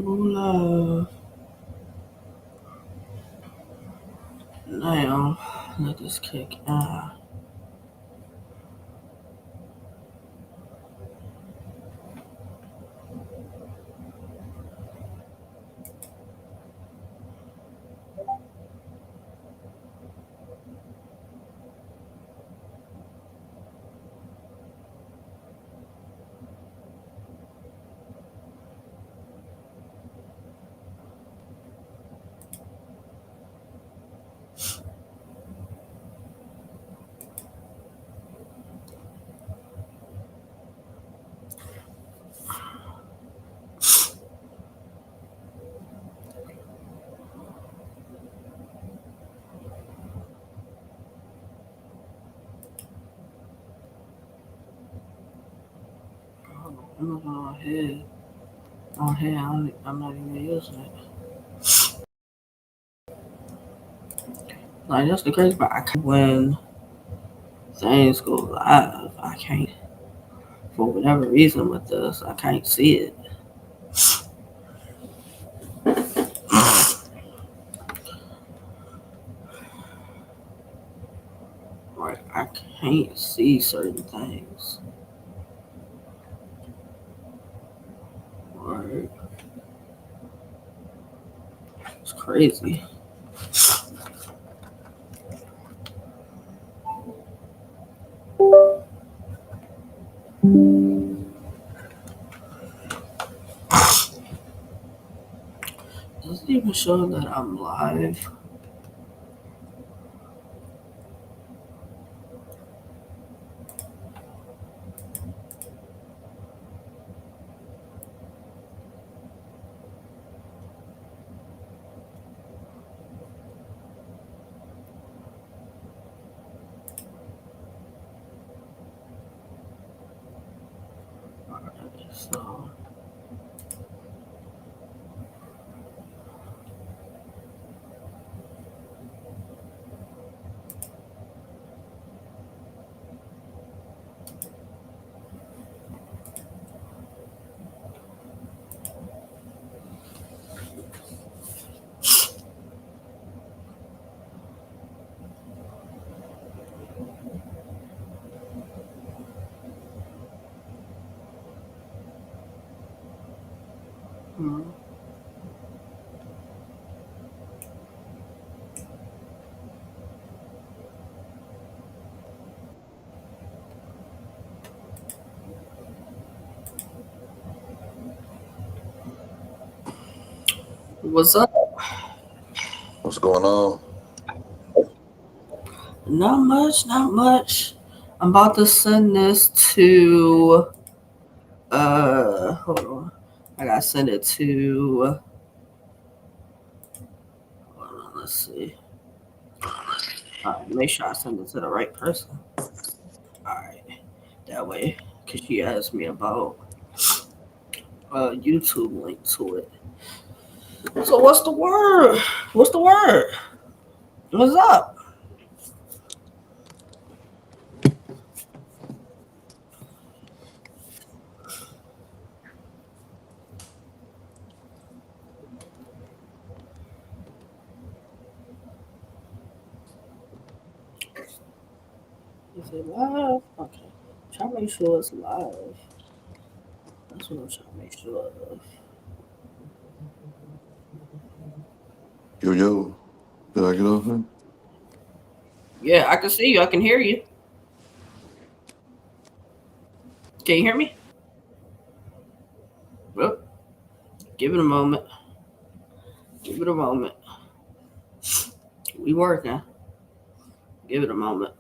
love. Now, let this kick in. I'm not going ahead. On here, I'm not even using it. Like, that's the crazy part. I can't, when things go live, I can't, for whatever reason with this, I can't see it. Like, I can't see certain things. Like, it's crazy. Does it even show that I'm live? So, hmm. What's up? What's going on? Not much, not much. I'm about to send this to, hold on. I gotta send it to, hold on, let's see. Make sure I send it to the right person. Alright, that way, because she asked me about a YouTube link to it. So, what's the word? What's the word? What's up? Is it live? Okay. Try to make sure it's live. That's what I'm trying to make sure of. Yo, did I get off there? Yeah, I can see you. I can hear you. Can you hear me? Well, give it a moment. Give it a moment. We working. Give it a moment.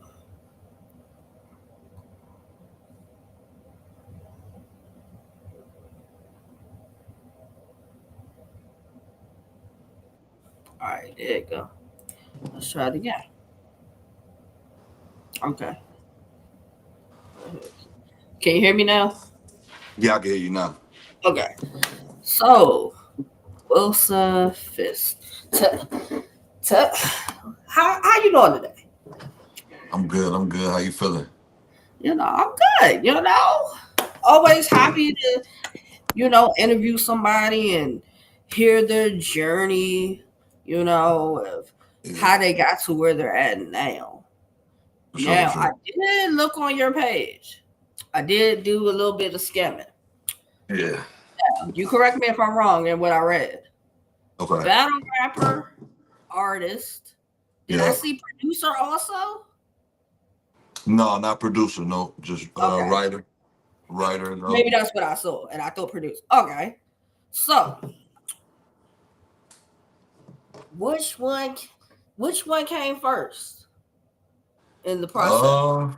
All right, there you go. Let's try it again. Okay. Can you hear me now? Yeah, I can hear you now. Okay. So, Wilson Fisk. T- how you doing today? I'm good. I'm good. How you feeling? I'm good. Always happy to interview somebody and hear their journey, of Yeah, how they got to where they're at now. for sure, for Now, I sure. did look on your page. I did do a little bit of skimming. Yeah. You correct me if I'm wrong in what I read. Okay. Battle rapper, artist. Did I Yeah. see producer also? No, not producer. No, just Okay. writer. Writer. Maybe No. that's what I saw, and I thought producer. Okay. So, which one which one came first in the process? Uh,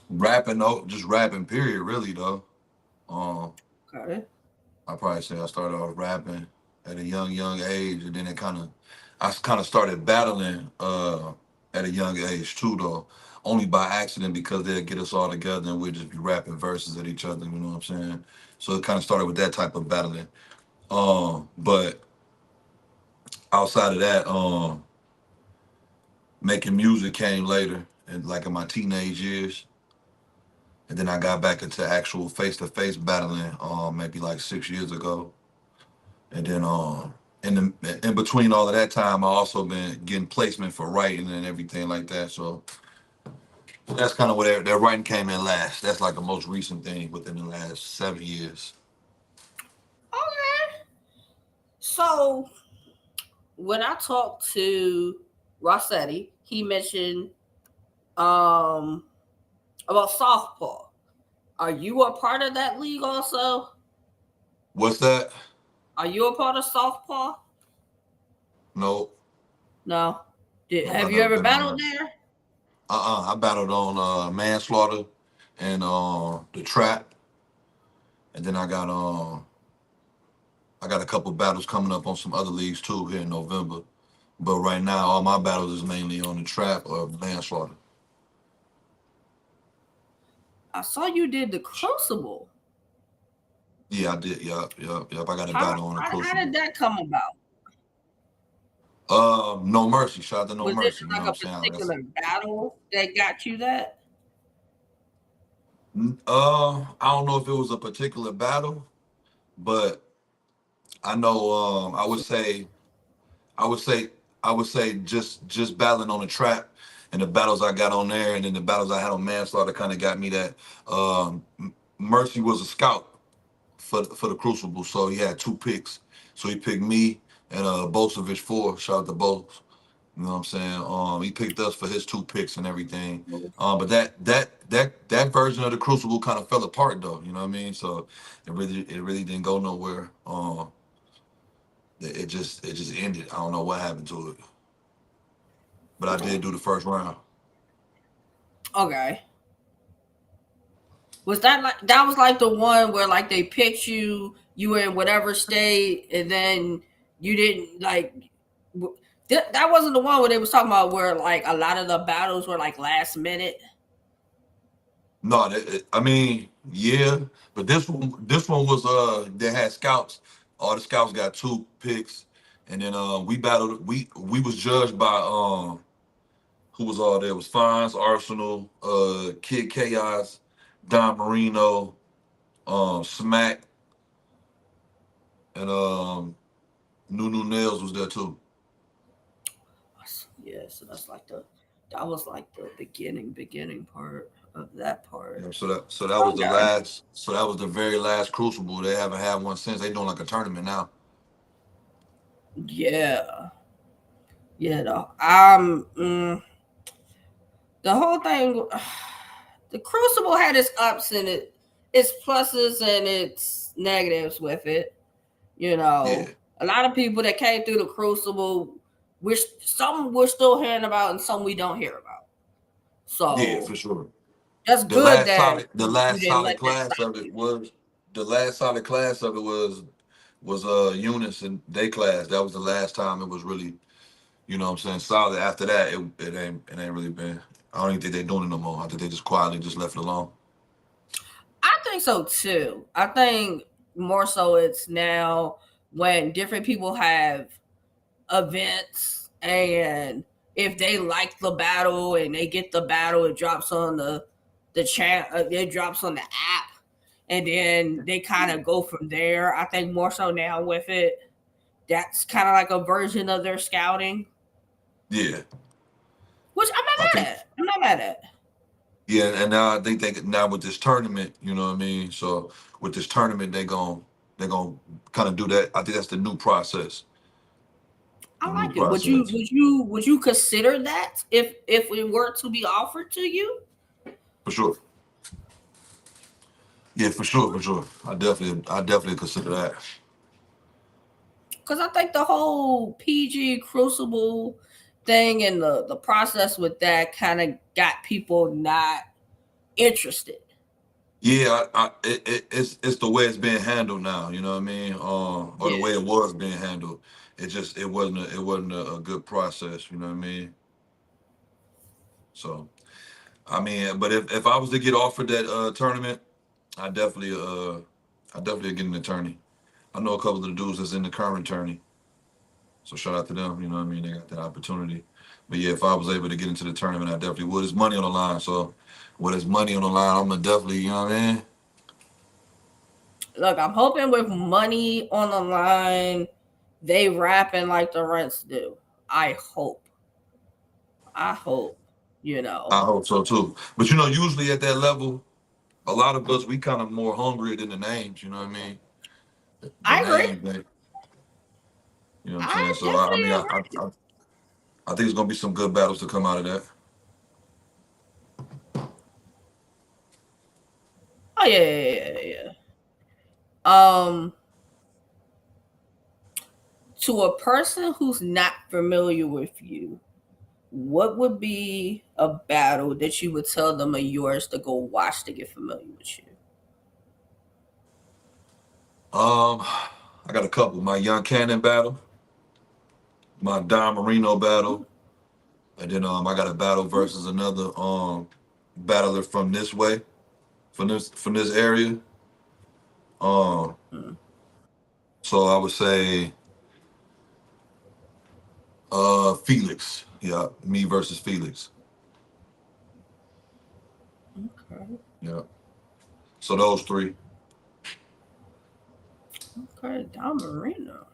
rapping. No, just rapping. Period. Really though. Um, Okay. I probably say I started off rapping at a young age, and then I kind of started battling at a young age too, though. Only by accident because they'd get us all together and we'd just be rapping verses at each other. You know what I'm saying? So it kind of started with that type of battling. But outside of that, making music came later, and like in my teenage years, and then I got back into actual face to face battling, maybe like 6 years ago. And then in between all of that time, I also been getting placement for writing and everything like that. So that's kind of where that writing came in last. That's like the most recent thing within the last 7 years. Okay. So when I talked to Rossetti, he mentioned um about softball. Are you a part of that league also? What's that? Are you a part of softball? No, No. nope. I Have you never ever been on battled that. there? I battled on manslaughter and the trap, and then I got a couple battles coming up on some other leagues too here in November. But right now, all my battles is mainly on the trap or manslaughter. I saw you did the Crucible. Yeah, I did. Yup. I got a How, battle on the how did Crucible. that come about? No Mercy. Shout out to No Was it Mercy. You know like what I'm a saying? Like I said, particular battle that got you that? I don't know if it was a particular battle, but I know. I would say, I would say just battling on the trap and the battles I got on there, and then the battles I had on manslaughter kind of got me that. Mercy was a scout for the Crucible, so he had two picks. So he picked me and Bolsevich four. Shout out to Bos. You know what I'm saying? He picked us for his two picks and everything. But that version of the Crucible kind of fell apart though. You know what I mean? So it really didn't go nowhere. It just ended. I don't know what happened to it, but I did do the first round. Okay. Was that like that was like the one where like they picked you, you were in whatever state, and then you didn't like that wasn't the one where they was talking about where like a lot of the battles were like last minute. No, I mean, yeah, but this one was they had scouts. All the scouts got two picks, and then we battled. We was judged by who was all there? It was Fines, Arsenal, Kid Chaos, Don Marino, Smack, and Nunu Nails was there too. Yeah, so that was like the beginning part of that part. Yeah, so that was the Okay. last. So that was the very last Crucible. They haven't had one since. They doing like a tournament now. Yeah. Yeah, though. The whole thing, the Crucible had its ups and its pluses and its negatives with it. You Yeah, know, a lot of people that came through the Crucible, which some we're still hearing about and some we don't hear about. yeah, for So sure. that's The good last that solid, the you last didn't solid let that class stop of it you. was the last solid class of it was Eunice and day class. That was the last time it was really, you know what I'm saying, solid. After that, it ain't really been. I don't even think they're doing it no more. I think they just quietly just left it alone. I think so too. I think more so it's now when different people have events and if they like the battle and they get the battle, it drops on the chat, it drops on the app, and then they kind of go from there. I think more so now with it, that's kind of like a version of their scouting, Yeah, which I'm I not think. mad at. I'm not mad at. Yeah, and now I think they now with this tournament, you know what I mean. So with this tournament, they gonna kind of do that. I think that's the new process. The I new like it. process Would you consider that if it were to be offered to you? for sure. Yeah, for sure, for sure. I definitely consider that. Because I think the whole PG Crucible thing and the process with that kind of got people not interested. Yeah, it's the way it's being handled now. You know what I mean? Or the Yeah. way it was being handled. It wasn't a good process. You know what I mean? So I mean, but if I was to get offered that tournament, I definitely I definitely get an attorney. I know a couple of the dudes that's in the current tourney, so shout out to them. You know what I mean? They got that opportunity. But yeah, if I was able to get into the tournament, I definitely would. It's money on the line, so when it's money on the line, I'm gonna definitely, you know what I mean? Look, I'm hoping with money on the line, they rapping like the rents do. I hope. I hope. You know. I hope so too. But you know, usually at that level, a lot of us we kind of more hungrier than the names. You know what I mean? The I agree. names, they, you know what I'm saying? I So I definitely mean, agree. I think it's gonna be some good battles to come out of that. Oh yeah. To a person who's not familiar with you, what would be a battle that you would tell them of yours to go watch to get familiar with you? I got a couple. My Young Cannon battle, my Don Marino battle, and then I got a battle versus another battler from this way, from this area. Um, Mm, so I would say Felix. Yeah, me versus Felix. okay. Yeah. So those three. Okay. Don Marino.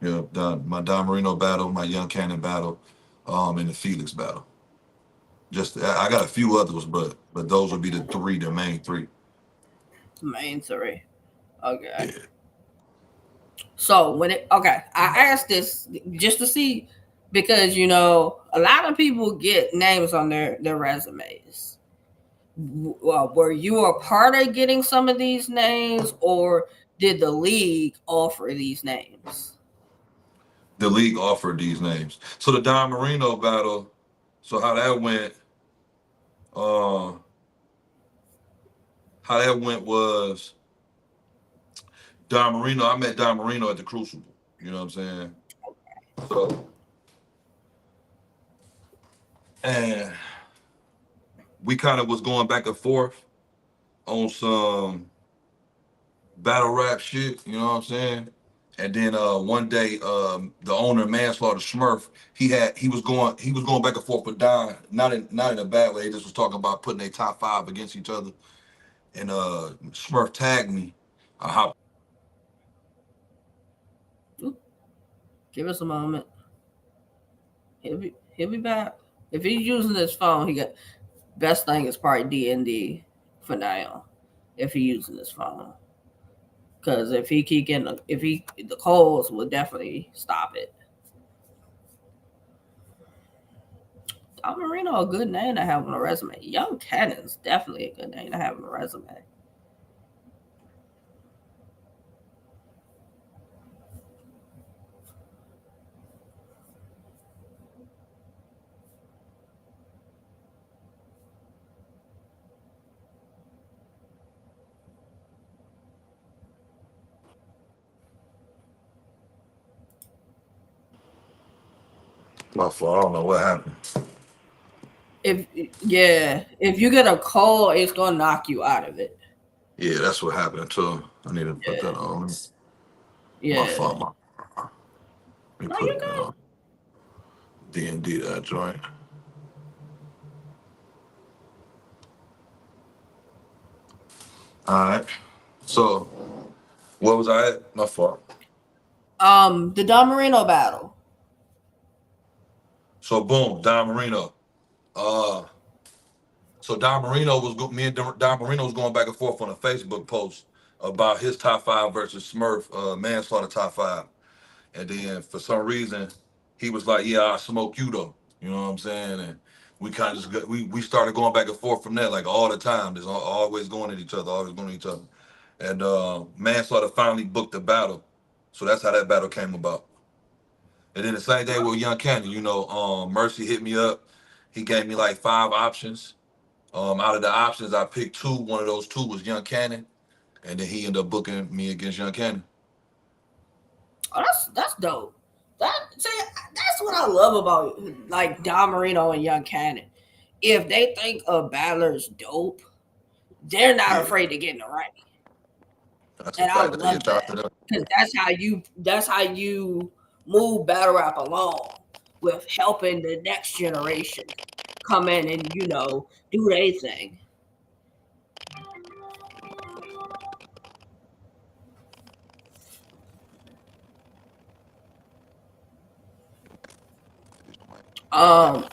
Yeah, my Don Marino battle, my Young Cannon battle, and the Felix battle. Just I got a few others, but those would be the main three. Main three. Okay. Yeah. So when it okay, I asked this just to see because you know a lot of people get names on their resumes. Were you a part of getting some of these names, or did the league offer these names? The league offered these names. So the Don Marino battle, so uh how that went was Don Marino, I met Don Marino at the Crucible. You know what I'm saying? So and we kind of was going back and forth on some battle rap shit, you know what I'm saying? And then one day, the owner Manslaughter Smurf, he was going back and forth with Don, not in a bad way. He just was talking about putting their top five against each other. And Smurf tagged me. I hopped. Oop, give us a moment. He'll be back. If he's using his phone, he got best thing is probably D&D for now. If he's using his phone, because if he keep getting if he the calls will definitely stop it. Don Marino a good name to have on a resume. Young Cannon's definitely a good name to have on a resume. My fault. I don't know what happened. If if you get a call, it's gonna knock you out of it. Yeah, that's what happened too. I need to put that Yeah, on. My yeah. fault. Let me No, put you it good. on. D&D that joint. All right. So what was I at? My fault. The Don Marino battle. So boom, Don Marino. Uh, so Don Marino me and Don Marino was going back and forth on a Facebook post about his top five versus Smurf manslaughter top five. And then for some reason, he was like, "Yeah, I smoke you though." You know what I'm saying? And we kind of just we started going back and forth from there like all the time. There's always going at each other, always going at each other. And manslaughter finally booked the battle, so that's how that battle came about. And then the same day with Young Cannon, Mercy hit me up. He gave me like five options. Out of the options, I picked two. One of those two was Young Cannon, and then he ended up booking me against Young Cannon. Oh, that's dope. That's what I love about like Don Marino and Young Cannon. If they think a battler's dope, they're not Yeah, afraid to get in the ring, that's a and I fact. Yeah, love shout out that to them. because that's how you move battle rap along with helping the next generation come in and do their thing.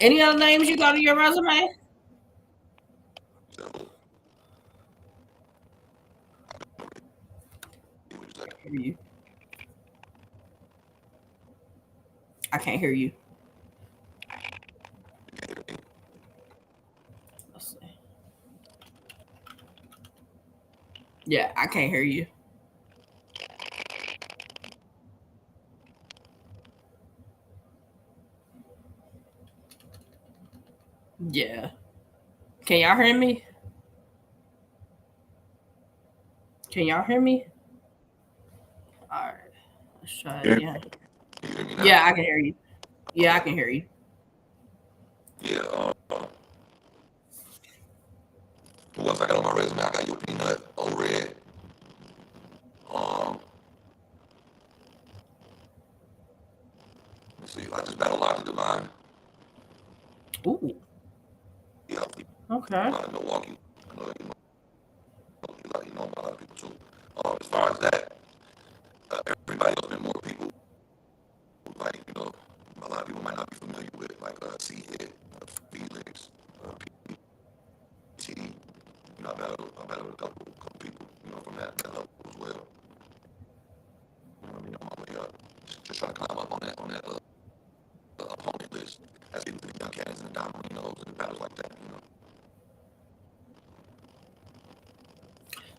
Any other names you got on your resume? I can't hear you. I can't hear you. Let's see. Yeah, I can't hear you. Yeah. Can y'all hear me? Can y'all hear me? All right. Let's try it Yeah, again. you hear me now? Yeah, I can hear you. Yeah, I Okay. can hear you. Yeah. Who else I got on my resume? I got your peanut, O red. Um, let's see. I just battled Logic Divine. Ooh. Yeah, Okay. out of Milwaukee. I know that you know about a lot of people too. As far as that, everybody else been more people. Like a lot of people might not be familiar with like C Hit, Felix, PT. I battled a couple people, from that level as well. On my way up, just trying to climb up on that opponent list as people to the Young Cannons and the Don Marinos and battles like that.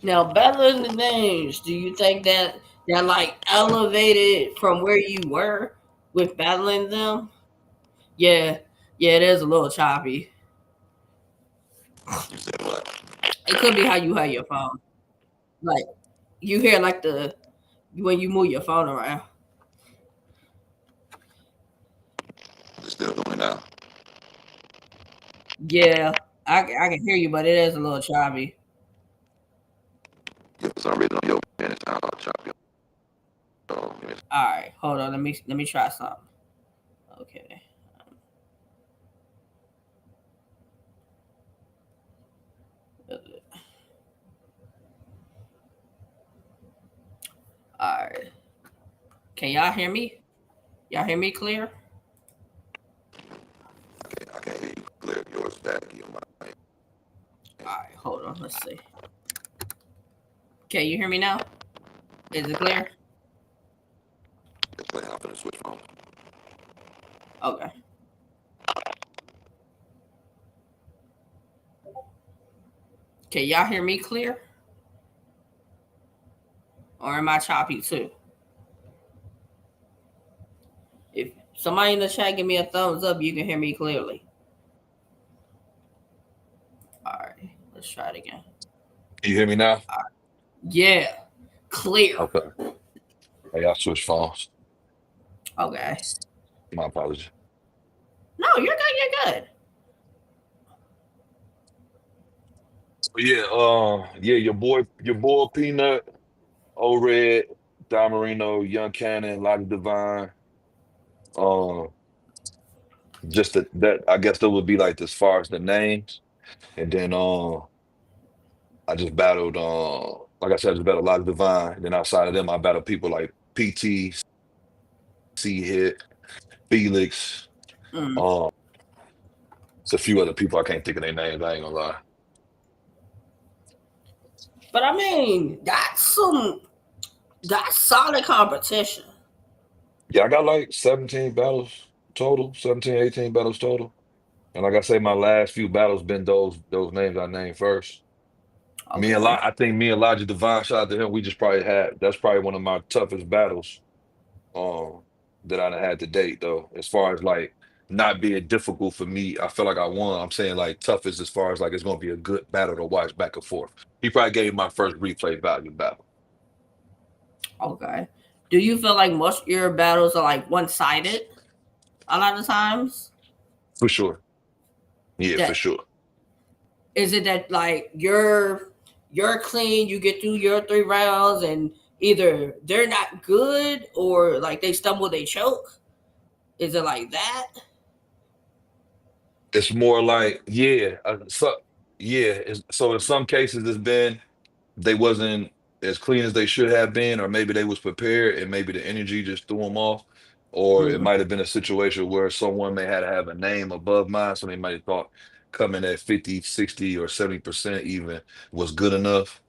Now, better than the names, do you think that like elevated from where you were with battling them? Yeah, yeah, it is a little choppy. You said what? It could be how you have your phone. Like you hear like the when you move your phone around. They're still doing it now. Yeah, I can hear you, but it is a little choppy. Yeah, for some reason on your man, it's time to chop you. All right, hold on. Let me try something. Okay. All right. Can y'all hear me? Y'all hear me clear? I can't hear you clear. Yours staticky on my end. All right, hold on. Let's see. Can you hear me now? Is it clear? It's playing off in the switch phone. Okay. Can y'all hear me clear? Or am I choppy too? If somebody in the chat give me a thumbs up, you can hear me clearly. All right, let's try it again. Can you hear me now? All right. Yeah, clear. Okay. I got switch phones. Okay. My apologies. No, you're good. You're good. Yeah, yeah, your boy Peanut, O Red, Don Marino, Young Cannon, Lottie Divine. Um, just that I guess that would be like as far as the names. And then I just battled, like I said, I just battled a lot of Divine. Then outside of them, I battled people like PT, C Hit, Felix. Mm. Um, it's a few other people I can't think of their names. I ain't gonna lie. But I mean, that's solid competition. Yeah, I got like 17 battles total, 17, 18 battles total. And like I say, my last few battles been those names I named first. Okay. I think me and Elijah Divine, shout out to him. We just probably had that's probably one of my toughest battles um that I done had to date though. As far as like not being difficult for me, I feel like I won. I'm saying like toughest as far as like it's gonna be a good battle to watch back and forth. He probably gave me my first replay value battle Okay. Do you feel like most of your battles are like one sided a lot of times? for sure. Yeah, for That sure. is it that like you're clean, you get through your 3 rounds and either they're not good or like they stumble, they choke? Is it like that? It's more like so in some cases it's been they wasn't as clean as they should have been, or maybe they was prepared and maybe the energy just threw them off. Or it Mm, might have been a situation where someone may have to have a name above mine, so they might have thought coming at 50, 60, or 70% even was good enough.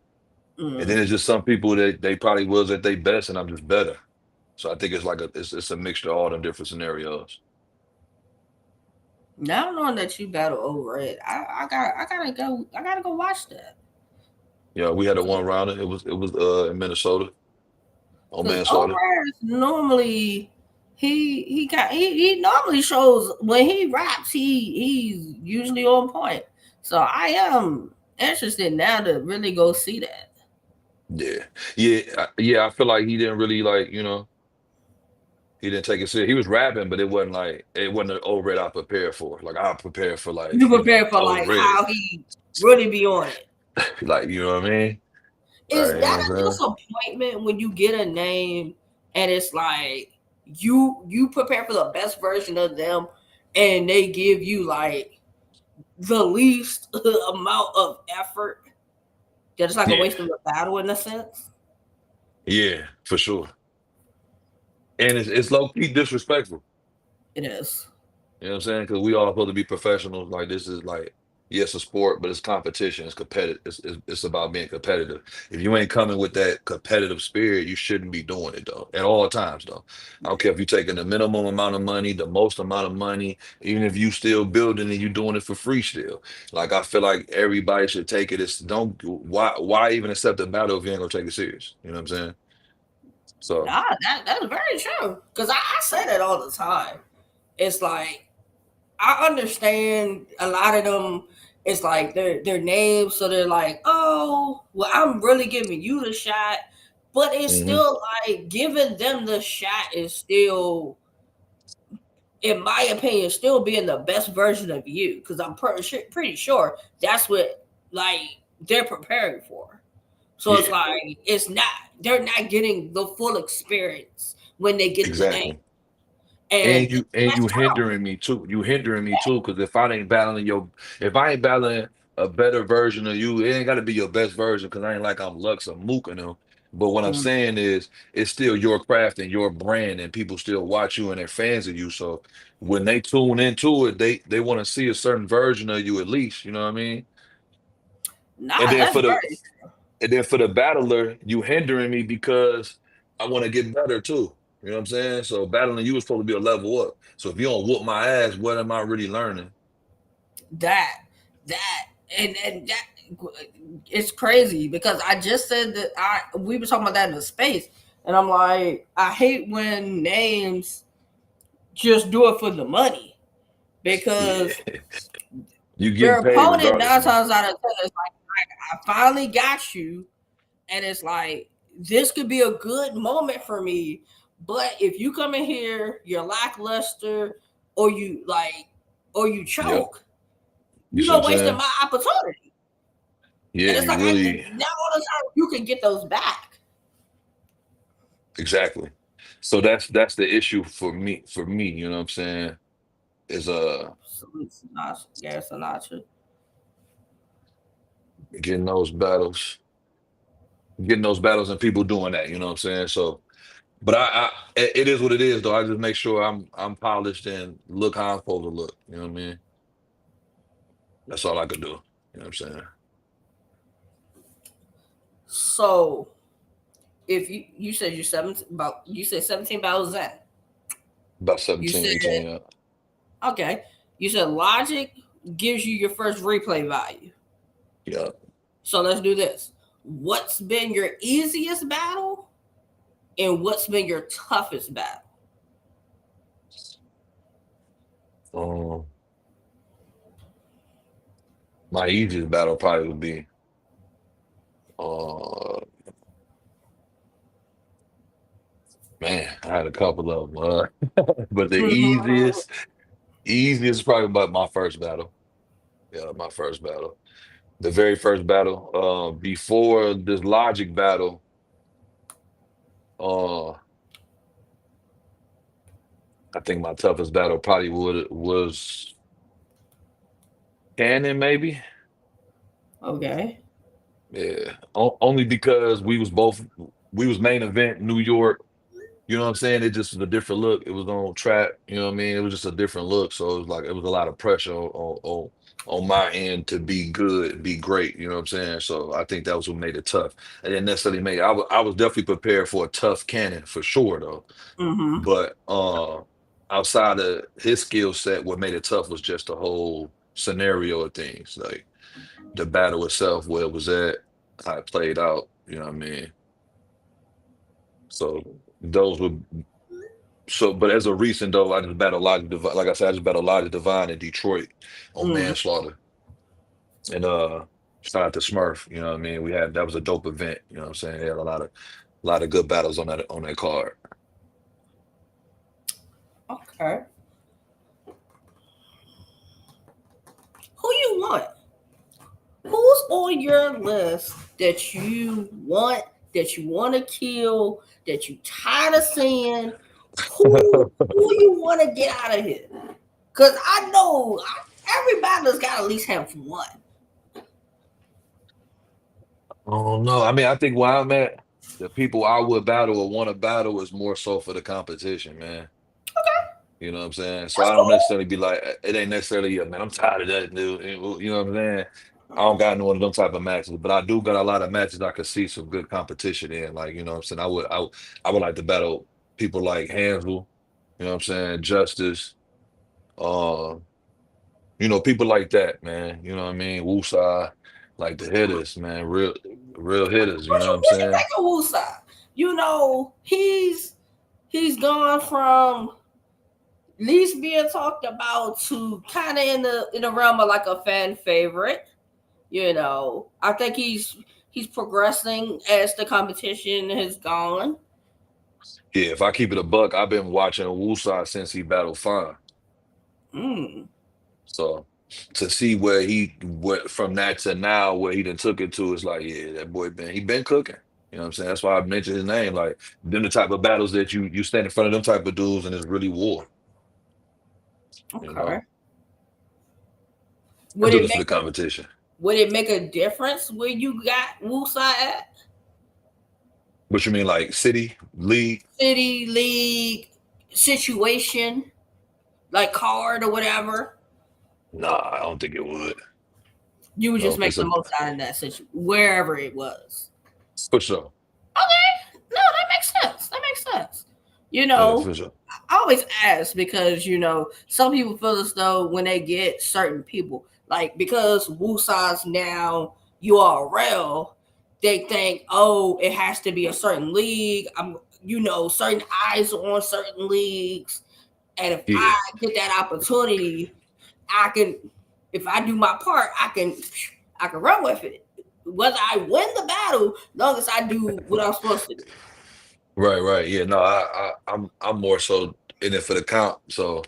And mm. then it's just some people that they probably was at their best and I'm just better. So I think it's like it's a mixture of all them different scenarios. Now knowing that you battle over it, I gotta go watch that. Yeah, we had a one rounder. It was in Minnesota on Because manslaughter. over is normally he normally shows when he raps he's usually on point. So I am interested now to really go see that. Yeah, yeah, yeah. I feel like he didn't really like, he didn't take it serious. He was rapping, but it wasn't an old red I prepared for. Like I prepared for like, You prepare for old like red. how he really be on it. Like, you know what I mean? Like, Is you know that what a I'm saying? disappointment when you get a name and it's like you prepare for the best version of them and they give you like the least amount of effort that it's like a Yeah, waste of a battle in a sense? yeah, for sure. And it's low key disrespectful. It is. You know what I'm saying? Because we all supposed to be professionals. Like this is like, yes, a sport, but it's competition. It's competitive. It's about being competitive. If you ain't coming with that competitive spirit, you shouldn't be doing it though. At all times though. I don't care if you're taking the minimum amount of money, the most amount of money, even if you still building and you doing it for free still. Like I feel like everybody should take it. It's don't why even accept a battle if you ain't gonna take it serious? You know what I'm saying? So Nah, that's very true. Cause I say that all the time. It's like I understand a lot of them. It's like their names, so they're like, oh, well, I'm really giving you the shot, but it's hmm still like giving them the shot is still, in my opinion, still being the best version of you. Because I'm pretty sure that's what like they're preparing for. So it's yeah, like it's not they're not getting the full experience when they get the name, exactly. and And you that's tough. hindering me too. You hindering me too, because if I ain't battling a better version of you, it ain't gotta be your best version because I ain't like I'm Lux or Mook and them. But what I'm Mm. saying is it's still your craft and your brand and people still watch you and they're fans of you. So when they tune into it, they want to see a certain version of you at least, you know what I mean? And Nah, then that's for the very and then for the battler, you hindering me because I want to get better too. You know what I'm saying? So battling you is supposed to be a level up. So if you don't whoop my ass, what am I really learning? that that and that it's crazy because I just said that I we were talking about that in the space, and I'm like, I hate when names just do it for the money Yeah. because You your getting paid opponent regardless, nine man. times out of ten is like, I finally got you, and it's like this could be a good moment for me, but if you come in here, you're lackluster, or you like, or you Yep. choke, You you see what know, I'm wasting saying? my opportunity. Yeah, And it's you like really now all the time you can get those back. exactly. So that's the issue for me, you know what I'm saying? Is Salute Sinatra, Gary Sinatra. getting those battles, getting those battles, and people doing that. You know what I'm saying? So, but it is what it is, though. I just make sure I'm polished and look how I'm supposed to look. You know what I mean? That's all I could do. You know what I'm saying? So if you said you're 17 about you said 17 battles in. About You 17, said 18. Yeah. okay. You said logic gives you your first replay value. Yeah. So let's do this. What's been your easiest battle and what's been your toughest battle? Um, my easiest battle probably would be uh man, I had a couple of them. But the Mhm. easiest is probably about my first battle. Yeah, my first battle. The very first battle. Before this logic battle, uh I think my toughest battle probably would was Cannon, maybe. Okay. Yeah. Only because we was main event New York. You know what I'm saying? It just was a different look. It was on trap. You know what I mean? It was just a different look. So it was like it was a lot of pressure on my end to be good, be great. You know what I'm saying? So I think that was what made it tough. I didn't necessarily make. I was definitely prepared for a tough Cannon for sure though. Mm-hmm. But outside of his skill set, what made it tough was just the whole scenario of things, like the battle itself, where it was at, how it played out. You know what I mean? So those were so. But as of recent though, I just battled Logic Divine. Like I said, I just battled Logic Divine in Detroit on Mm. manslaughter, and shout out to Smurf. You know what I mean? We had that was a dope event. You know what I'm saying? They had a lot of good battles on that card. Okay. Who you want? Who's on your list that you want to kill, that you tired of seeing? Who you want to get out of here? Cause I know everybody's got to at least have one. Oh no, I mean I think where I'm at, the people I would battle or want to battle is more so for the competition, man. You know what I'm saying? So That's I don't cool. necessarily be like, it ain't necessarily, man, I'm tired of that dude. You know what I'm saying? I don't got no one of them type of matches, but I do got a lot of matches I could see some good competition in. Like, you know what I'm saying? I would like to battle people like Hansel, you know what I'm saying? Justice, uh, people like that, man. You know what I mean? Woosah, like the hitters, man. Real hitters, you know what I'm What you saying? think of Wusa? You know, he's gone from least being talked about to kind of in the realm of like a fan favorite. You know, I think he's progressing as the competition has gone. Yeah, if I keep it a buck, I've been watching Woosah since he battled Fine. Mm, So to see where he went from that to now, where he done took it to, is like, yeah, that boy he been cooking. You know what I'm saying? That's why I mentioned his name. Like them the type of battles that you stand in front of them type of dudes and it's really war. You okay. know, I Would do it this for make the competition. would it make a difference where you got Wusa at? What you mean, like city league? City league situation, like card or whatever. Nah, I don't think it would. You would just No, make it's the a most out of that situation, wherever it was. for sure. Okay, no, that makes sense. That makes sense. You Yeah, know, for sure. I always ask because some people feel as though when they get certain people, like because Wusa's now URL, they think, oh, it has to be a certain league. Certain eyes on certain leagues, and if Yeah. I get that opportunity, I can. If I do my part, I can run with it. Whether I win the battle, long as I do what I'm supposed to do. Right, right. Yeah, no, I'm more so in it for the count. So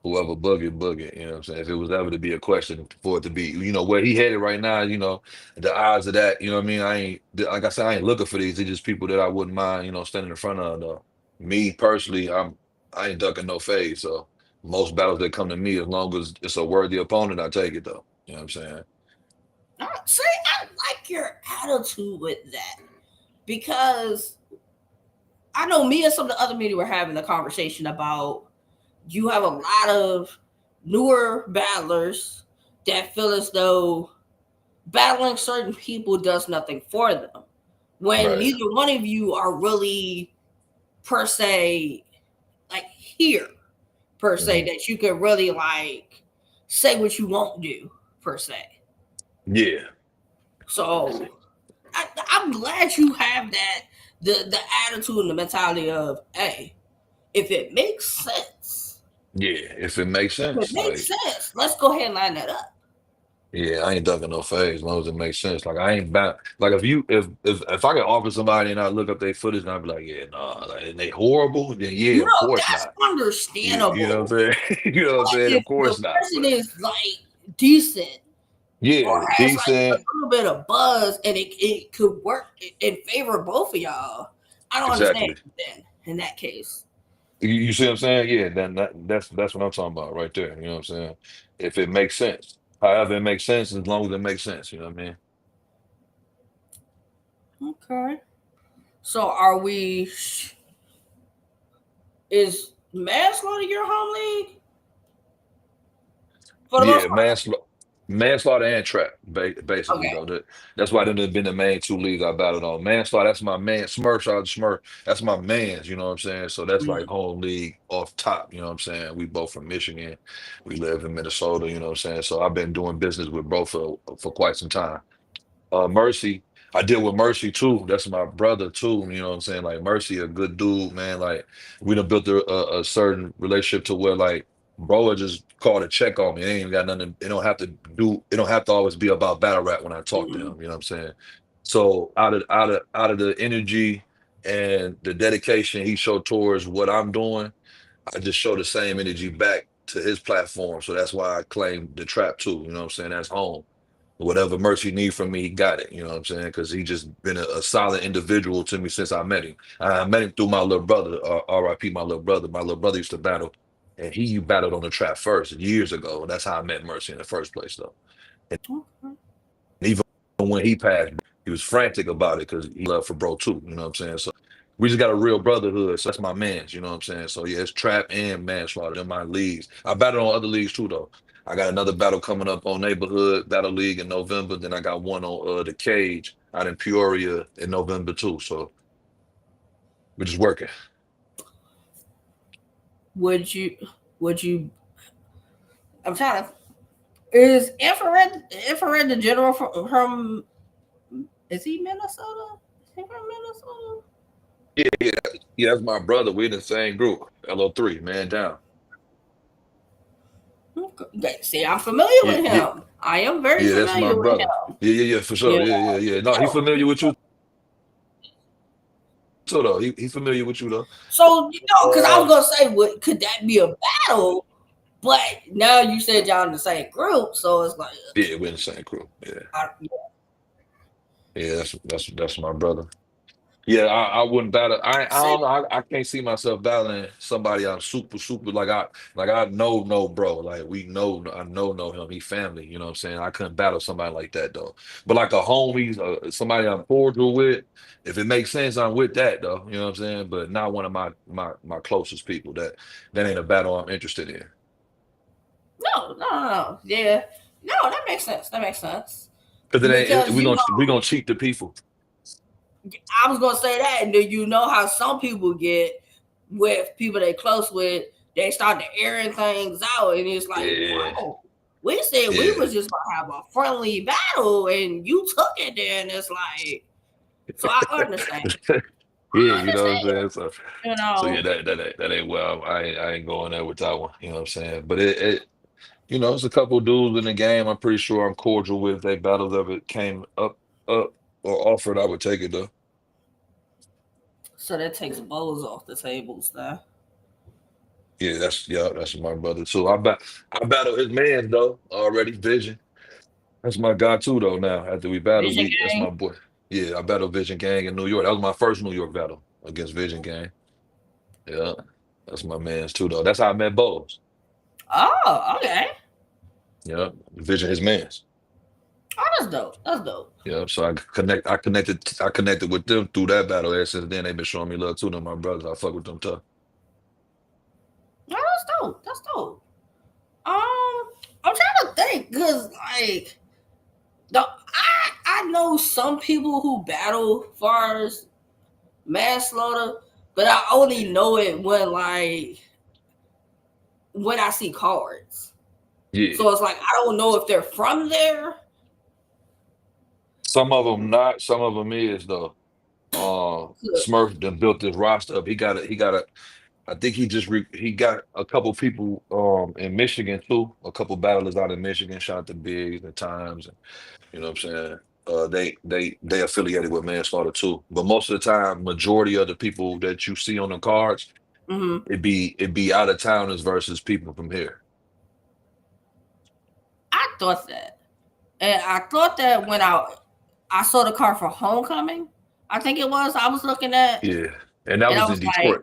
whoever book it, you know what I'm saying? If it was ever to be a question for it to be, where he headed right now, the odds of that, you know what I mean? Like I said, I ain't looking for these. They're just people that I wouldn't mind, standing in front of. Though. Me personally, I ain't ducking no fade. So most battles that come to me, as long as it's a worthy opponent, I take it though. You know what I'm saying? See, I like your attitude with that because I know me and some of the other media were having a conversation about you have a lot of newer battlers that feel as though battling certain people does nothing for them when Right. neither one of you are really per se like here per se Mhm. that you could really like say what you won't do per se. Yeah. So I'm glad you have that the attitude and the mentality of hey, if it makes sense, Yeah. If it makes if it sense, makes like, sense, let's go ahead and line that up. yeah, I ain't ducking no phase as long as it makes sense. Like I ain't bound. Like if I can offer somebody and I look up their footage and I be like, yeah, nah, like, and they horrible, then yeah, No, of course that's not. You know what understandable. I'm saying? You know what I'm But saying? if Of the course not. person But is like decent or yeah, has like a decent. little bit of buzz and it could work in favor of both of y'all, I don't understand Exactly. then in that case. You see what I'm saying? Yeah, then that's what I'm talking about right there. You know what I'm saying? If it makes sense. However it makes sense, as long as it makes sense, you know what I mean? Okay. So are we? Is manslaughter your home league for the most Yeah, part? manslaughter and trap, basically Okay. though. That's why them have been the main two leagues I battled on. Manslaughter, that's my man. Smurf, shout out to Smurf, that's my man's. You know what I'm saying? So that's like Mm, home league off top. You know what I'm saying? We both from Michigan. We live in Minnesota. You know what I'm saying? So I've been doing business with both for quite some time. Mercy. I deal with Mercy too. That's my brother too. You know what I'm saying? Like Mercy, a good dude, man. Like we done built a certain relationship to where like bro would just call to check on me. It ain't even got nothing. It don't have to do. It don't have to always be about battle rap when I talk to mm, him. You know what I'm saying? So out of the energy and the dedication he showed towards what I'm doing, I just show the same energy back to his platform. So that's why I claim the trap too. You know what I'm saying? That's home. Whatever mercy he need from me, he got it. You know what I'm saying? Because he just been a solid individual to me since I met him. I met him through my little brother, RIP, my little brother. My little brother used to battle, and he battled on the trap first years ago. That's how I met Mercy in the first place, though. okay. Even when he passed, he was frantic about it because he loved for bro too. You know what I'm saying? So we just got a real brotherhood. So that's my man's. You know what I'm saying? So yeah, it's trap and manslaughter in my leagues. I battled on other leagues too, though. I got another battle coming up on Neighborhood Battle League in November. Then I got one on the Cage out in Peoria in November too. So we're just working. Would you? Would you? I'm trying to. Is infrared the general from? Is he Minnesota? Is he from Minnesota? Yeah, yeah, yeah. That's my brother. We in the same group. LO3, man down. Okay. See, I'm familiar Yeah, with yeah, him. I am very yeah. That's my familiar with brother. him. Yeah, yeah, yeah, for You sure. Yeah, yeah, yeah. No, he know. familiar with you too, though. He familiar with you though. So because I was Uh, gonna say, what could that be a battle? But now you said y'all in the same group, so it's like, yeah, we're in the same crew. Yeah, I, yeah. That's my brother. Yeah, I wouldn't battle. I see, don't know. I can't see myself battling somebody I'm super like I know bro. Like we know I know him. He family. You know what I'm saying? I couldn't battle somebody like that though. But like a homie, somebody I'm cordial with. If it makes sense, I'm with that though. You know what I'm saying? But not one of my closest people. That ain't a battle I'm interested in. no, yeah, no, that makes sense. That makes sense Because it ain't. because We gonna cheat the people. I was gonna say that, and then you know how some people get with people they close with, they start to airing things out, and it's like, Yeah, whoa, we said we yeah. was just gonna have a friendly battle, and you took it there, and it's like, so I understand. Yeah, I you know what I'm understand. saying? You So yeah, know, that ain't well. I ain't going there with that one. You know what I'm saying? But it's a couple dudes in the game. I'm pretty sure I'm cordial with. If they battles ever came up or offered, I would take it though. so that takes bows off the tables now. That's my brother too. I battled his man though already. Vision. That's my guy too though. Now after we battled, Vision we that's Gang. my boy. Yeah, I battled Vision Gang in New York. That was my first New York battle against Vision Gang. Yeah, that's my man's too though. That's how I met Bose. Oh, okay. Yeah, Vision his man's. Oh, that's dope. That's dope. Yeah, so I connected with them through that battle. Ever since then, they've been showing me love too. Them my brothers, I fuck with them tough. Oh, that's dope. That's dope. I'm trying to think because like I know some people who battle far as manslaughter, but I only know it when I see cards. Yeah, So it's like I don't know if they're from there. some of them not, some of them is though. Smurf done built this roster up. He got a. I think he got a couple people in Michigan too. A couple battlers out in Michigan. Shout out to Biggs and Times. And, you know what I'm saying? They affiliated with Manslaughter too. But most of the time, majority of the people that you see on the cards, Mm-hmm. it be out of towners versus people from here. I thought that, and I thought that when I saw the card for Homecoming. I think it was I was looking at, Yeah, and that and I was in was like, Detroit.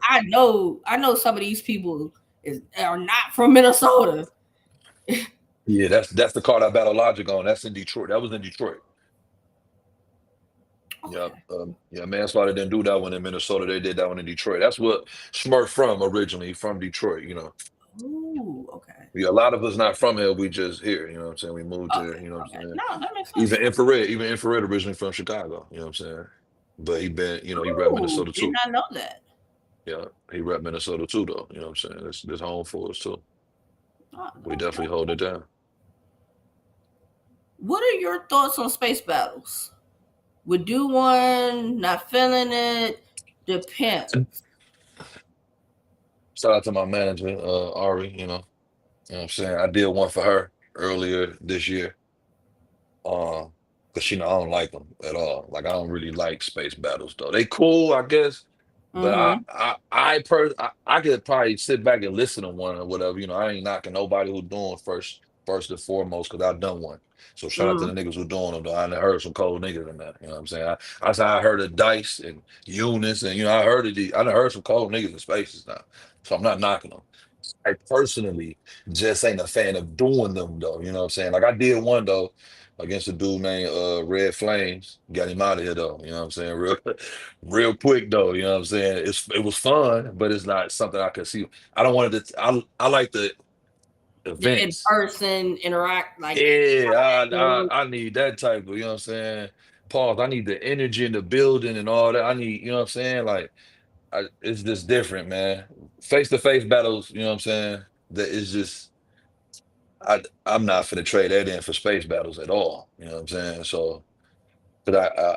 I know some of these people are not from Minnesota. Yeah, that's the card I battle Logic on. That's in Detroit. That was in Detroit. Yeah, Okay. yeah. Manslaughter didn't do that one in Minnesota. They did that one in Detroit. That's what Smurf from originally from Detroit. Ooh. Okay. Yeah, a lot of us not from here. We just here. You know what I'm saying? We moved here. Okay. You know what I'm Okay. saying? No, that makes sense. Even infrared originally from Chicago. You know what I'm saying? But he rep Ooh, Minnesota did too. not know that. Yeah, he rep Minnesota too though. You know what I'm saying? This home for us too. Oh, We definitely hold it down. what are your thoughts on space battles? Would do one, not feeling it, depends. Shout out to my manager, Ari. You know what I'm saying? I did one for her earlier this year. Because I don't like them at all. Like I don't really like space battles though. They cool, I guess, but Mm-hmm. I could probably sit back and listen to one or whatever. I ain't knocking nobody who doing first and foremost because I've done one. So shout out to the Mm-hmm. niggas who doing them though. I done heard some cold niggas in that. You know what I'm saying? I said I heard of Dice and Eunice and I done heard some cold niggas in spaces now. So I'm not knocking them. I personally just ain't a fan of doing them though. You know what I'm saying? Like I did one though against a dude named Red Flames. Got him out of here though. You know what I'm saying? Real quick though. You know what I'm saying? It was fun, but it's not something I could see. I don't want it to. I like the The in events. person interact like Yeah, interactive. I need that type of. You know what I'm saying? Pause. I need the energy in the building and all that. I need. You know what I'm saying? Like it's just different, man. Face to face battles. You know what I'm saying? That is just. I'm not finna trade that in for space battles at all. You know what I'm saying? So, but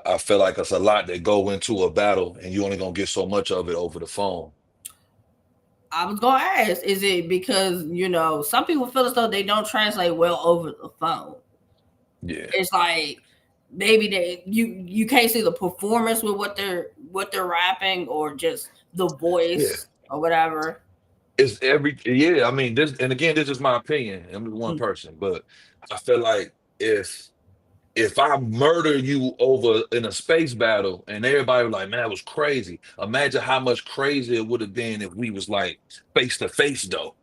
I feel like it's a lot that go into a battle, and you only gonna get so much of it over the phone. I was gonna ask, is it because some people feel as though they don't translate well over the phone? Yeah, It's like maybe you can't see the performance with what they're rapping or just the yeah. voice or whatever. Yeah. I mean, this is my opinion. I'm just one Mm. person, but I feel like if I murder you over in a space battle and everybody was like, man, that was crazy. Imagine how much crazier it would have been if we was like face to face though.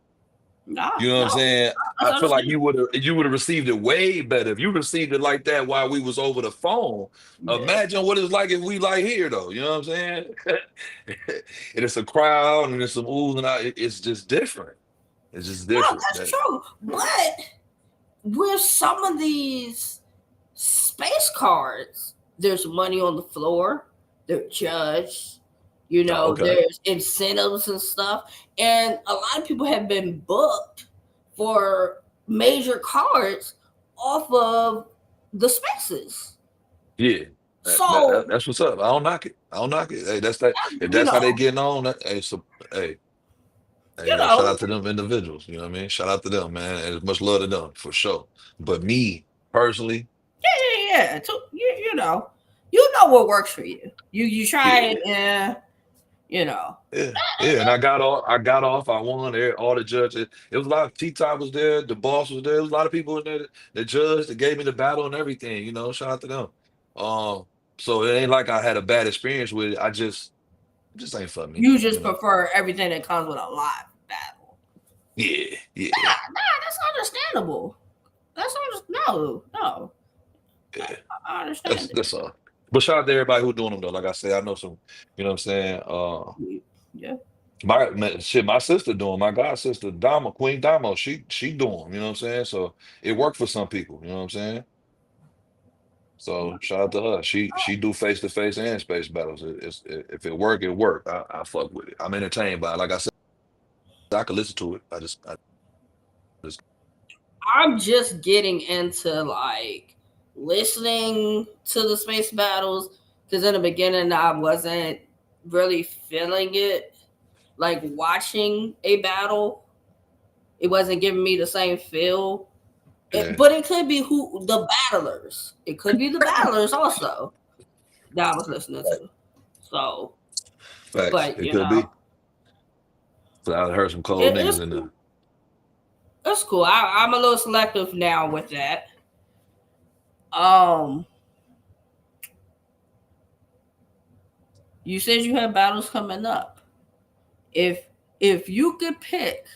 No, You know what I'm no, saying? that's I feel like understandable. you would have received it way better if you received it like that while we was over the phone. Yeah. Imagine what it's like if we like here though. You know what I'm saying? And it's a crowd and it's some oohs and it's just different. It's just No, different. that's true. But with some of these space cards, there's money on the floor, they're judged, Oh, okay. there's incentives and stuff. And a lot of people have been booked for major cards off of the spaces. Yeah. So, That's what's up. I don't knock it. I don't knock it. Hey, that's that. If you that's how they know, getting on, hey, you shout know, out to them individuals. You know what I mean? Shout out to them, man. And much love to them for sure. But me personally, yeah. You know what works for you. You try it yeah. and you know. Yeah, and I got off. I won. All the judges. It was a lot. T-Top was there. The boss was there. There was a lot of people in there. That judged. That gave me the battle and everything. Shout out to them. Um, so it ain't like I had a bad experience with it. Just ain't for me. You just prefer everything that comes with a live battle. Yeah, yeah, Nah, that's understandable. No, no. Yeah, I understand it. that's all. But shout out to everybody who doing them though. Like I said, I know some. You know what I'm saying? Yeah. My sister doing my god sister Dama Queen Damo. She doing. You know what I'm saying? So it worked for some people. You know what I'm saying? So shout out to her. She do face to face and space battles. If it work, it work. I fuck with it. I'm entertained by it. Like I said, I could listen to it. I just I'm just getting into like listening to the space battles because in the beginning I wasn't really feeling it. Like watching a battle, it wasn't giving me the same feel. yeah. But it could be who the battlers. It could be the battlers also that I was listening to. So, Facts. but It could be. So I heard some cold it's niggas in cool. there. It's cool. I'm a little selective now with that. Um, you said you had battles coming up. If if you could pick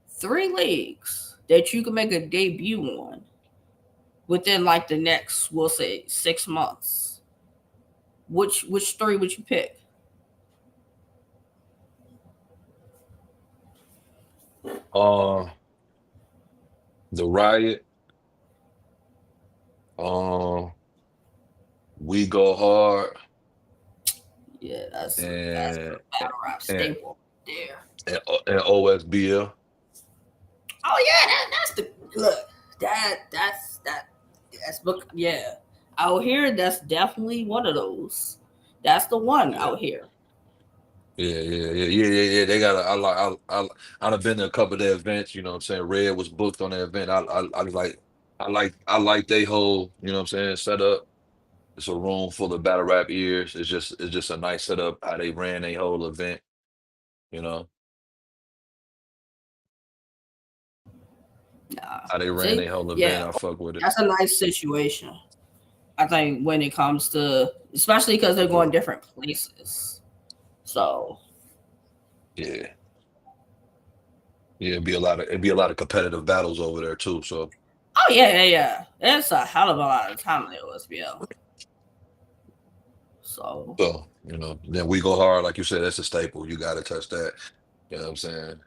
three leagues that you could make a debut on within like the next, we'll say 6 months, which three would you pick? Uh, the riot. Um, we go hard Yeah, that's and a battle rap and staple there. and OSBL. Oh yeah, that's the look. That's book. Yeah, out here, that's definitely one of those. That's the one Yeah. out here. Yeah. They got. I've been to a couple of their events. You know what I'm saying? Red was booked on the event. I like they whole. You know what I'm saying? Setup. It's a room full of battle rap ears. It's just a nice setup. How they ran their whole event. You know Nah, how they ran see, their whole yeah, event. I fuck with it. that's a nice situation. I think when it comes to, especially because they're Yeah. going different places. So, Yeah. Yeah. It'd be a lot of competitive battles over there too. So oh yeah. It's a hell of a lot of time in the OSBL. So, then we go hard. Like you said, that's a staple. You got to touch that. You know what I'm saying?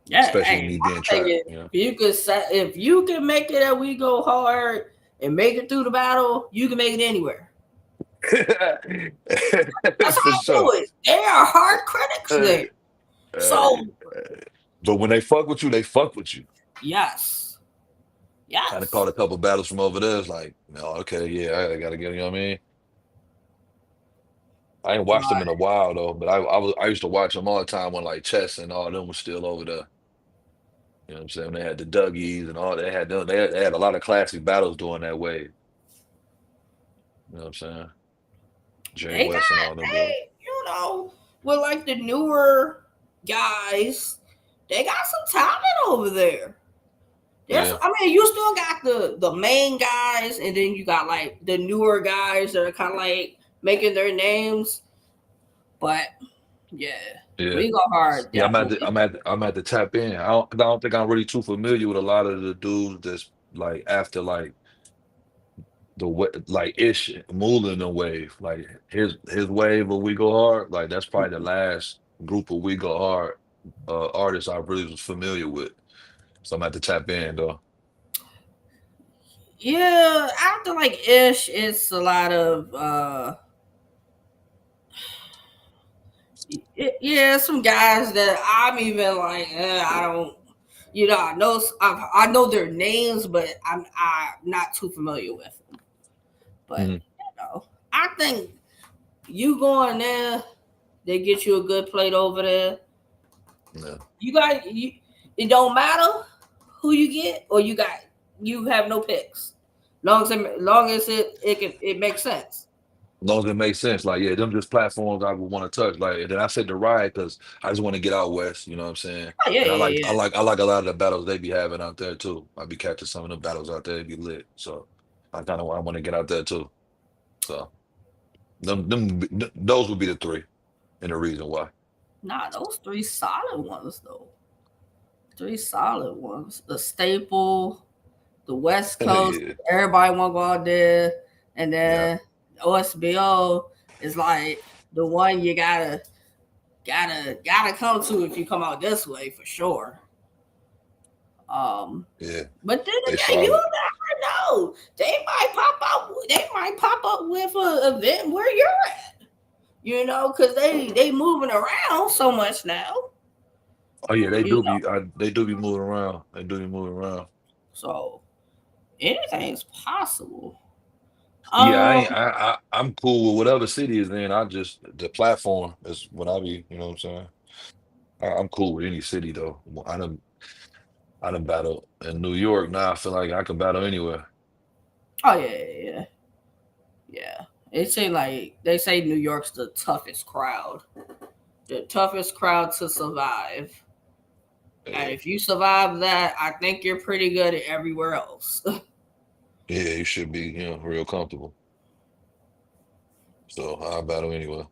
yeah, Especially hey, me being my thing trapped. is, You know. if you can make it and we go hard and make it through the battle, you can make it anywhere. That's For how I sure. do it. They are hard critics Uh, there. uh, So, but when they fuck with you, they fuck with you. yes, Kind of yes. caught a couple battles from over there. It's like, okay, yeah, I gotta get. You know what I mean? I ain't watched them in a Right. while though, but I used to watch them all the time when like Chess and all them was still over there. You know what I'm saying? They had the Dougies and all they had them. They had a lot of classic battles during that wave. You know what I'm saying? Jay They West and got, all them dudes. hey, with like the newer guys, they got some talent over there. Yeah, I mean, you still got the main guys, and then you got like the newer guys that are kind of like making their names. But yeah, yeah, we go hard yeah. definitely. I'm at the tap in. I don't think I'm really too familiar with a lot of the dudes that's like after like like Ish Moulin and wave. Like his wave of We Go Hard. Like that's probably the last group of We Go Hard artists I really was familiar with. So I'm at the tap in though. Yeah, after like Ish, it's a lot of yeah, some guys that I'm even like I don't. I know their names, but I'm not too familiar with them. But Mhm. I think you going there, they get you a good plate over there. Yeah. You got you. It don't matter who you get, or you have no picks. Long as it makes sense. As long as it makes sense, like yeah, them just platforms I would want to touch. Like, and then I said the ride because I just want to get out west. You know what I'm saying? Oh, yeah, And yeah. I like a lot of the battles they be having out there too. I be catching some of the battles out there. They be lit. So I kind of want to get out there too. So those would be the three, and the reason why. Nah, those three solid ones though. Three solid ones. The staple, the West Coast, Yeah, everybody want to go out there, and yeah, then OSBO is like the one you gotta come to if you come out this way for sure. Um, yeah. but then They again, you solid. never know. They might pop up. They might pop up with an event where you're at. You know, because they moving around so much now. Oh yeah, they You do know, be. They do be moving around. They do be moving around. so anything's possible. Yeah, I Um, ain't. I'm cool with whatever city is in. I just the platform is what I be. You know what I'm saying? I'm cool with any city though. I done battle in New York. Now I feel like I can battle anywhere. oh yeah. Yeah. They say New York's the toughest crowd. The toughest crowd to survive. And Yeah, if you survive that, I think you're pretty good at everywhere else. yeah, you should be. Real comfortable. So I battle anywhere.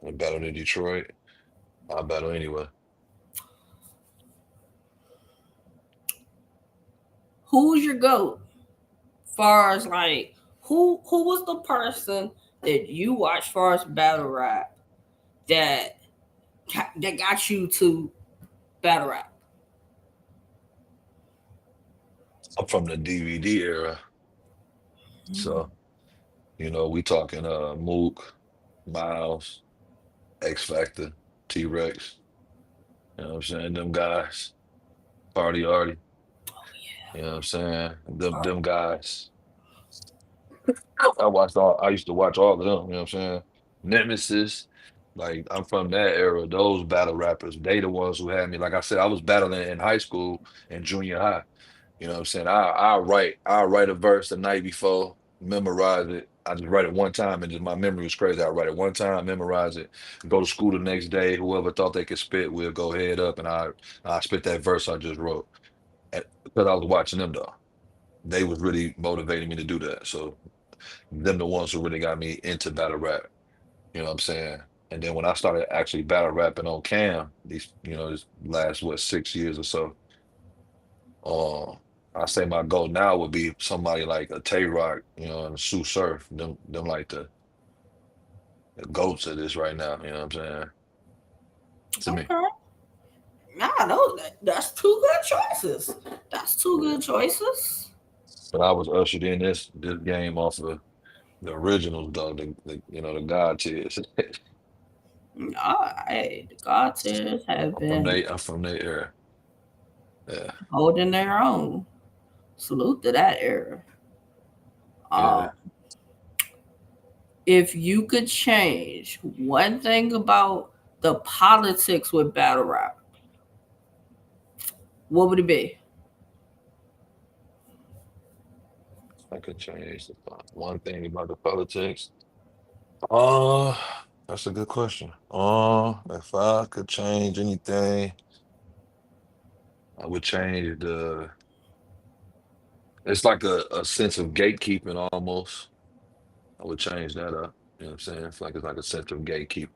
I battled in Detroit. I battle anywhere. Who's your goat? Far as like who was the person that you watched far as battle rap that that got you to battle rap? I'm from the DVD era, so we talking Mook, Miles, X Factor, T Rex. You know what I'm saying? Them guys, Party Artie. You know what I'm saying? Them guys. I used to watch all of them, you know what I'm saying? Nemesis, like I'm from that era, those battle rappers, they the ones who had me. Like I said, I was battling in high school and junior high. You know what I'm saying? I write a verse the night before, memorize it. I just write it one time and just my memory was crazy. I write it one time, memorize it, go to school the next day. Whoever thought they could spit will go head up and I spit that verse I just wrote. Because I was watching them though. They was really motivating me to do that. So them the ones who really got me into battle rap. You know what I'm saying? And then when I started actually battle rapping on cam, this last 6 years or so, uh, I say my goal now would be somebody like a Tay Rock, and Sue Surf. Them like the goats of this right now. You know what I'm saying? To me. Okay. Nah, that's two good choices. That's two Yeah. good choices. But I was ushered in this game off of the originals, though. The God tiers. Nah, hey, the God tiers have been I'm from their era. Yeah, holding their own. Salute to that era. Um, yeah. if you could change one thing about the politics with battle rap, what would it be? I could change one thing about the politics. Uh, that's a good question. If I could change anything, I would change it's like a sense of gatekeeping almost. I would change that up. You know what I'm saying? It's like a sense of gatekeeping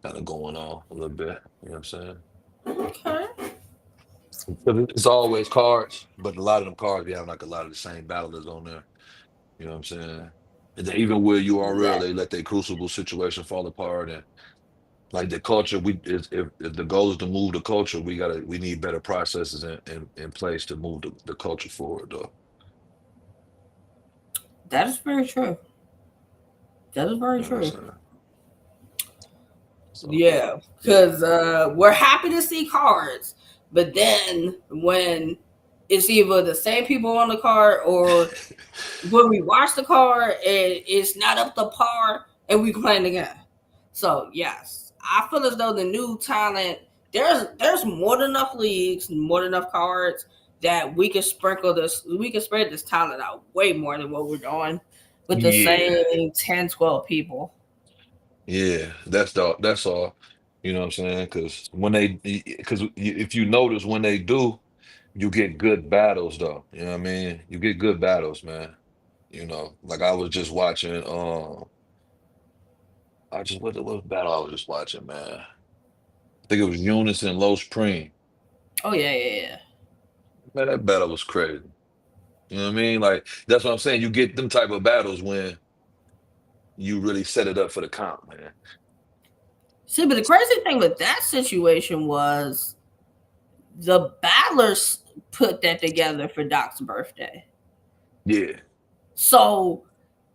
kind of going on a little bit. You know what I'm saying? Okay. 'Cause it's always cards, but a lot of them cards be having like a lot of the same battlers on there. You know what I'm saying? And then even with URL, Yeah, they let their crucible situation fall apart and like the culture, if the goal is to move the culture, we need better processes in place to move the culture forward though. that is very true. That is very You know what I'm true. saying? So Yeah, yeah. because we're happy to see cards, but then when it's either the same people on the card or when we watch the card and it's not up to par and we playing again. So yes, I feel as though the new talent there's more than enough leagues, more than enough cards that we can spread this talent out way more than what we're doing with the Yeah. same 10, 12 people. Yeah, that's all. You know what I'm saying? Because if you notice when they do, you get good battles though. You know what I mean? You get good battles, man. Like I was just watching. What battle I was just watching, man? I think it was Eunice and Low Spring. Oh yeah, yeah, yeah. Man, that battle was crazy. You know what I mean? Like that's what I'm saying. You get them type of battles when you really set it up for the comp, man. See, but the crazy thing with that situation was the battlers put that together for Doc's birthday. Yeah, So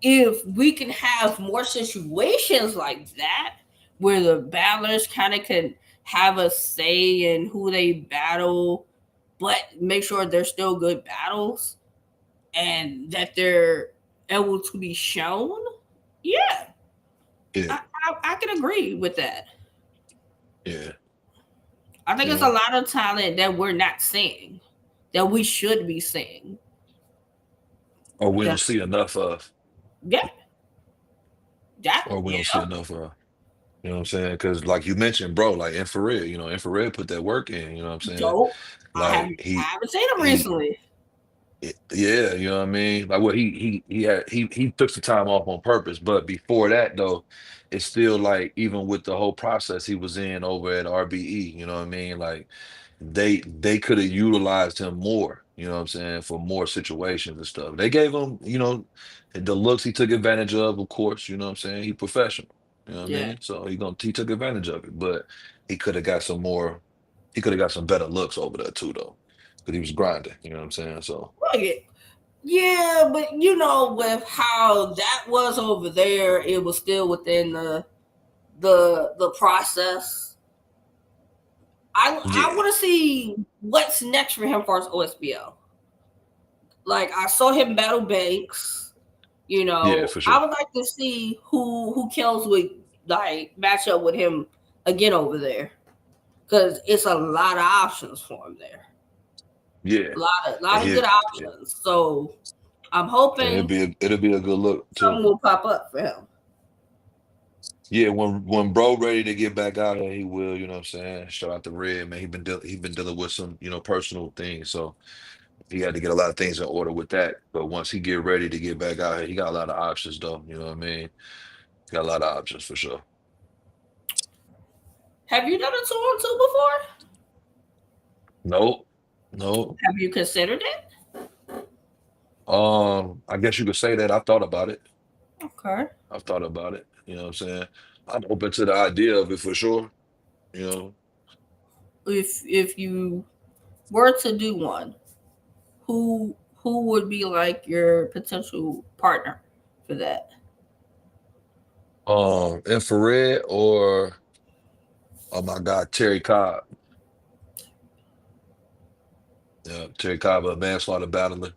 if we can have more situations like that where the battlers kind of can have a say in who they battle, but make sure they're still good battles and that they're able to be shown, yeah, yeah, I can agree with that. yeah. I think You it's a know, lot of talent that we're not seeing, that we should be seeing. or we don't That, see enough of, yeah, that, or we yeah, don't see enough of. You know what I'm saying? Because like you mentioned, bro, like infrared. You know, infrared put that work in. You know what I'm saying? dope. Like I haven't seen him he recently. Yeah, you know what I mean? Like what he took the time off on purpose, but before that though, it's still like even with the whole process he was in over at RBE, you know what I mean? Like they could have utilized him more, you know what I'm saying, for more situations and stuff. They gave him, you know, the looks he took advantage of course, you know what I'm saying? He professional, you know what I Yeah. mean? So he took advantage of it, but he could have got some more, he could have got some better looks over there too though. Because he was grinding, you know what I'm saying? So Well, yeah. Yeah, but with how that was over there, it was still within the process. I yeah. want to see what's next for him for his OSBO. Like I saw him battle Banks. Yeah, for I sure. would like to see who kills with like match up with him again over there because it's a lot of options for him there. Yeah, and A lot of he, good options. So I'm hoping it'll be a good look too. something will pop up for him. Yeah, when bro ready to get back out here, he will. You know what I'm saying? Shout out to Red, man. He been dealing with some personal things, so he had to get a lot of things in order with that. But once he get ready to get back out here, he got a lot of options though. You know what I mean? Got a lot of options for sure. Have you done a 2-on-2 before? Nope, no. Have you considered it? I guess you could say that. I've thought about it. Okay. I've thought about it. You know what I'm saying? I'm open to the idea of it for sure. You know, If you were to do one, who would be like your potential partner for that? infrared or oh my God, Terry Cobb. Yeah, Terry Cobb, a manslaughter battler.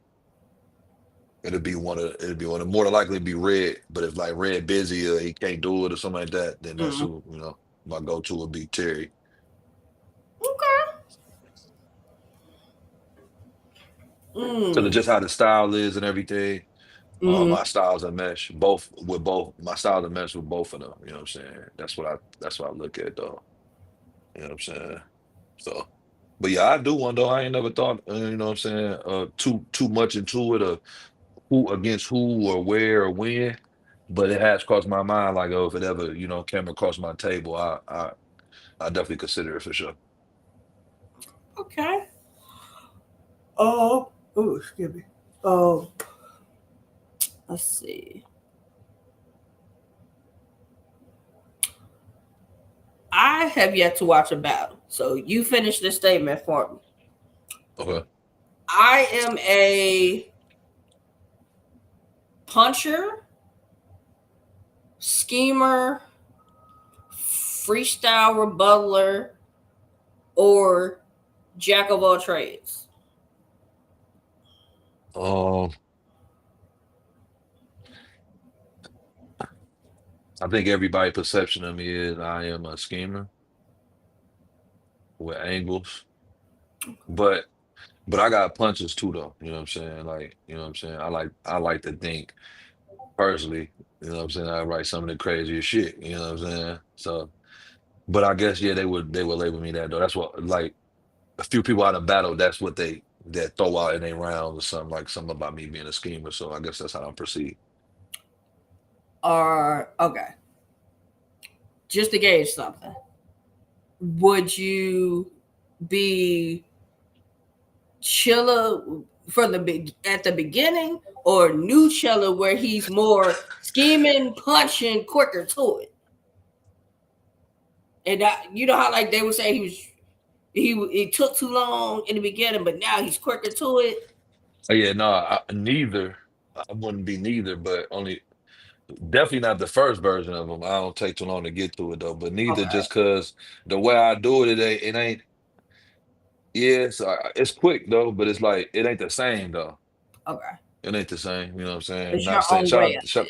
It'll be one of more than likely be Red. But if like Red busy or he can't do it or something like that, then that's Mm. who, my go-to would be Terry. Okay. Because of Mm. just how the style is and everything. Mm-hmm. My styles are mesh. Both my styles are mesh with both of them. You know what I'm saying? That's what I look at though. You know what I'm saying? So but yeah, I do one though. I ain't never thought, you know what I'm saying, too much into it, or who against who or where or when. But it has crossed my mind, like, oh, if it ever, came across my table, I definitely consider it for sure. Okay. Oh, excuse me. Oh, let's see. I have yet to watch a battle, so you finish this statement for me. Okay. I am a puncher, schemer, freestyle rebuttaler, or jack of all trades. Um, I think everybody' perception of me is I am a schemer with angles, but I got punches too, though. You know what I'm saying? Like, you know what I'm saying? I like to think personally. You know what I'm saying? I write some of the craziest shit. You know what I'm saying? So, but I guess yeah, they would label me that though. That's what like a few people out of battle. That's what they that throw out in their rounds or something like something about me being a schemer. So I guess that's how I'm perceived. Or okay, just to gauge something, would you be? Chilla from the big at the beginning, or new Chilla where he's more scheming, punching, quicker to it. And you know how like they would say he it took too long in the beginning, but now he's quicker to it. Oh, yeah, no, neither. I wouldn't be neither, but only definitely not the first version of them. I don't take too long to get to it though, but neither Okay, just because the way I do it, it ain't. Yeah, it's quick though, but it's like it ain't the same though. okay. It ain't the same. You know what I'm saying? It's Not your saying own way of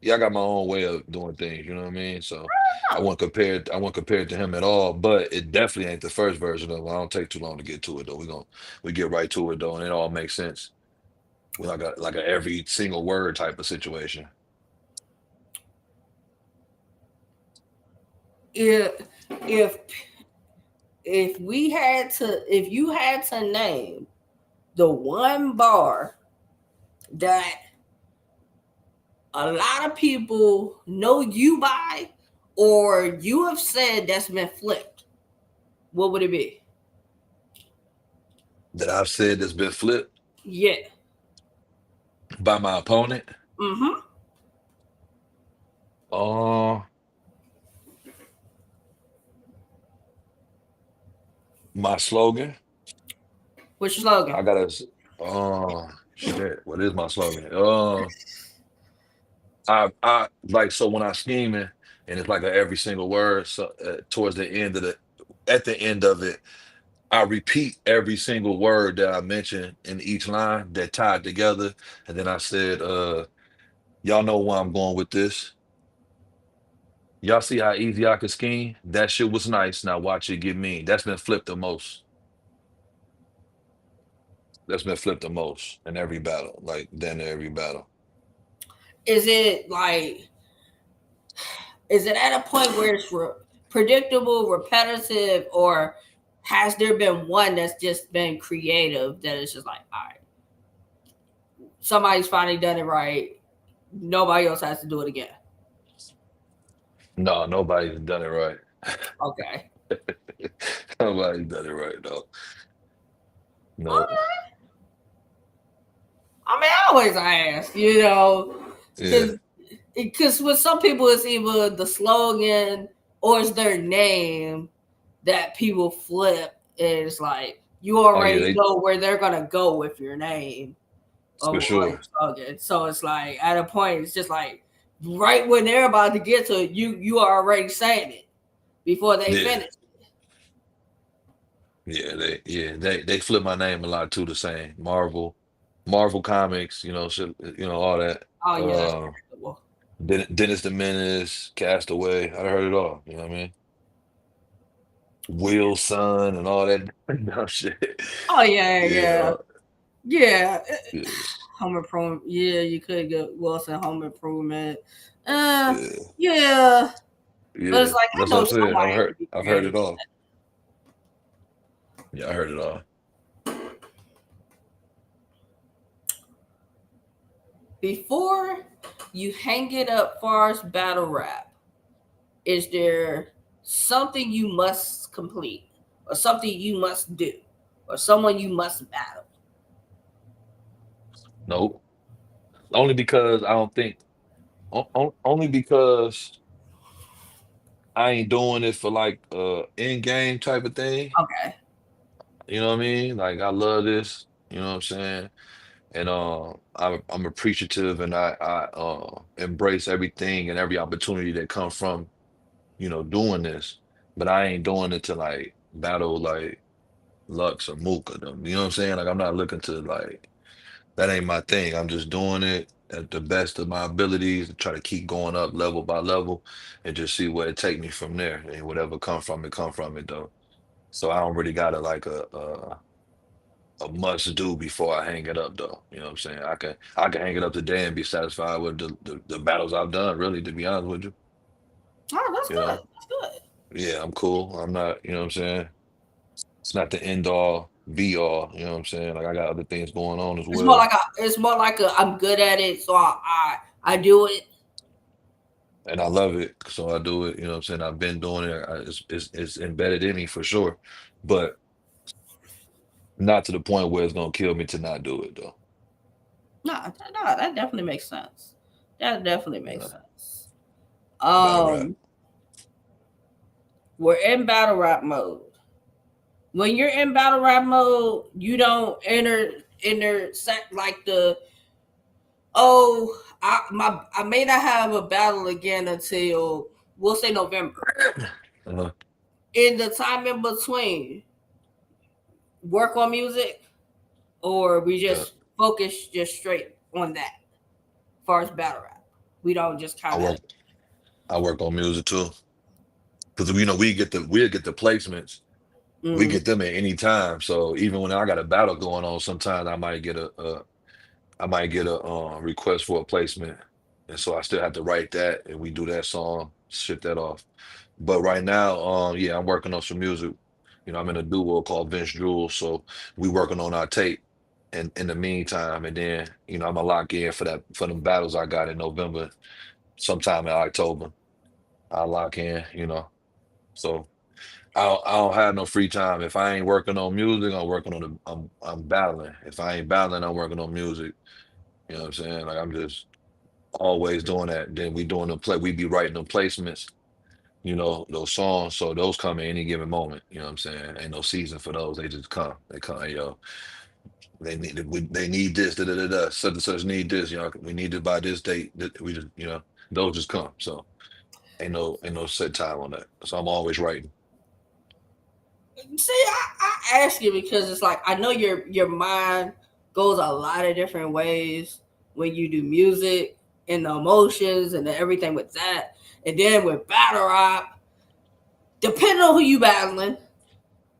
yeah, I got my own way of doing things. You know what I mean? So I it. won't compare it. I won't compare it to him at all. But it definitely ain't the first version of it. I don't take too long to get to it though. We get right to it though, and it all makes sense. We like a every single word type of situation. If if you had to name the one bar that a lot of people know you by, or you have said that's been flipped, what would it be? That I've said that's been flipped Yeah. by my opponent. Mm-hmm. Uh, my slogan. What's your slogan? I gotta. Shit. What is my slogan? I like so when I scheming and it's like a every single word. So towards the end of at the end of it, I repeat every single word that I mentioned in each line that tied together, and then I said, y'all know where I'm going with this. Y'all see how easy I could scheme? That shit was nice. Now watch it get mean. That's been flipped the most. That's been flipped the most in every battle, like then every battle. Is it like, is it at a point where it's predictable, repetitive, or has there been one that's just been creative that it's just like, all right, somebody's finally done it right, nobody else has to do it again? No, nobody's done it right. Okay. Nobody's done it right though. No. I mean, I always ask, you know, Yeah. because with some people it's either the slogan or it's their name that people flip. It's like you Oh yeah, already they know where they're gonna go with your name for or sure. your slogan. So it's like at a point, it's just like right when they're about to get to it, you are already saying it before they Yeah. finish. They flip my name a lot too, the same. Marvel Comics, shit, all that. Oh yeah, that's Uh predictable. Dennis the Menace, Castaway. I heard it all, you know what I mean? Will Son and all that dumb shit. Oh yeah, Yeah, yeah, yeah. yeah, Home improvement. Yeah, you could get Wilson Home Improvement. Uh, yeah, yeah, but it's yeah. like I That's what know I said. somebody has to be I've heard creative. it all. Yeah, I heard it all. Before you hang it up, far as battle rap, is there something you must complete, or something you must do, or someone you must battle? Nope. Only because I don't think only because I ain't doing it for like end game type of thing. Okay. You know what I mean? Like I love this. You know what I'm saying? And I'm appreciative, and I embrace everything and every opportunity that comes from doing this. But I ain't doing it to like battle like Lux or Mook or them. You know what I'm saying? Like I'm not looking to like that ain't my thing. I'm just doing it at the best of my abilities to try to keep going up level by level and just see where it take me from there. And whatever come from it though. So I don't really got like a must do before I hang it up though. You know what I'm saying? I can hang it up today and be satisfied with the battles I've done, really, to be honest with you. Oh, that's You good. know? That's good. Yeah, I'm cool. I'm not, you know what I'm saying? It's not the end all be all, you know what I'm saying? Like I got other things going on as It's more well. like I'm good at it, so I do it. And I love it. So I do it, you know what I'm saying? I've been doing it. It's embedded in me for sure. But Not to the point where it's gonna kill me to not do it though. No, that definitely makes sense. That definitely makes Yeah, sense. battle rap. Um, we're in battle rap mode. When you're in battle rap mode, you don't enter like the I may not have a battle again until we'll say November. Uh, In the time in between, work on music, or we yeah, just focus just straight on that. As far as battle rap, we don't just I kind of. work. I work on music too, because we get the placements. We Mm, get them at any time. So even when I got a battle going on, sometimes I might get a request for a placement, and so I still have to write that, and we do that song, ship that off. But right now, yeah, I'm working on some music. I'm in a duo called Vince Jules, so we working on our tape. And in the meantime, and then I'm gonna lock in for them battles I got in November, sometime in October. I lock in. So I don't have no free time. If I ain't working on music, I'm battling. If I ain't battling, I'm working on music. You know what I'm saying? Like I'm just always doing that. Then we be writing them placements, those songs. So those come at any given moment. You know what I'm saying? Ain't no season for those. They just come. They come, hey, yo, they need this, da da da da. Such and such need this, we need it by this date. We just, those just come. So ain't no set time on that. So I'm always writing. see, I ask you because it's like I know your mind goes a lot of different ways when you do music and the emotions and everything with that, and then with battle rap, depending on who you battling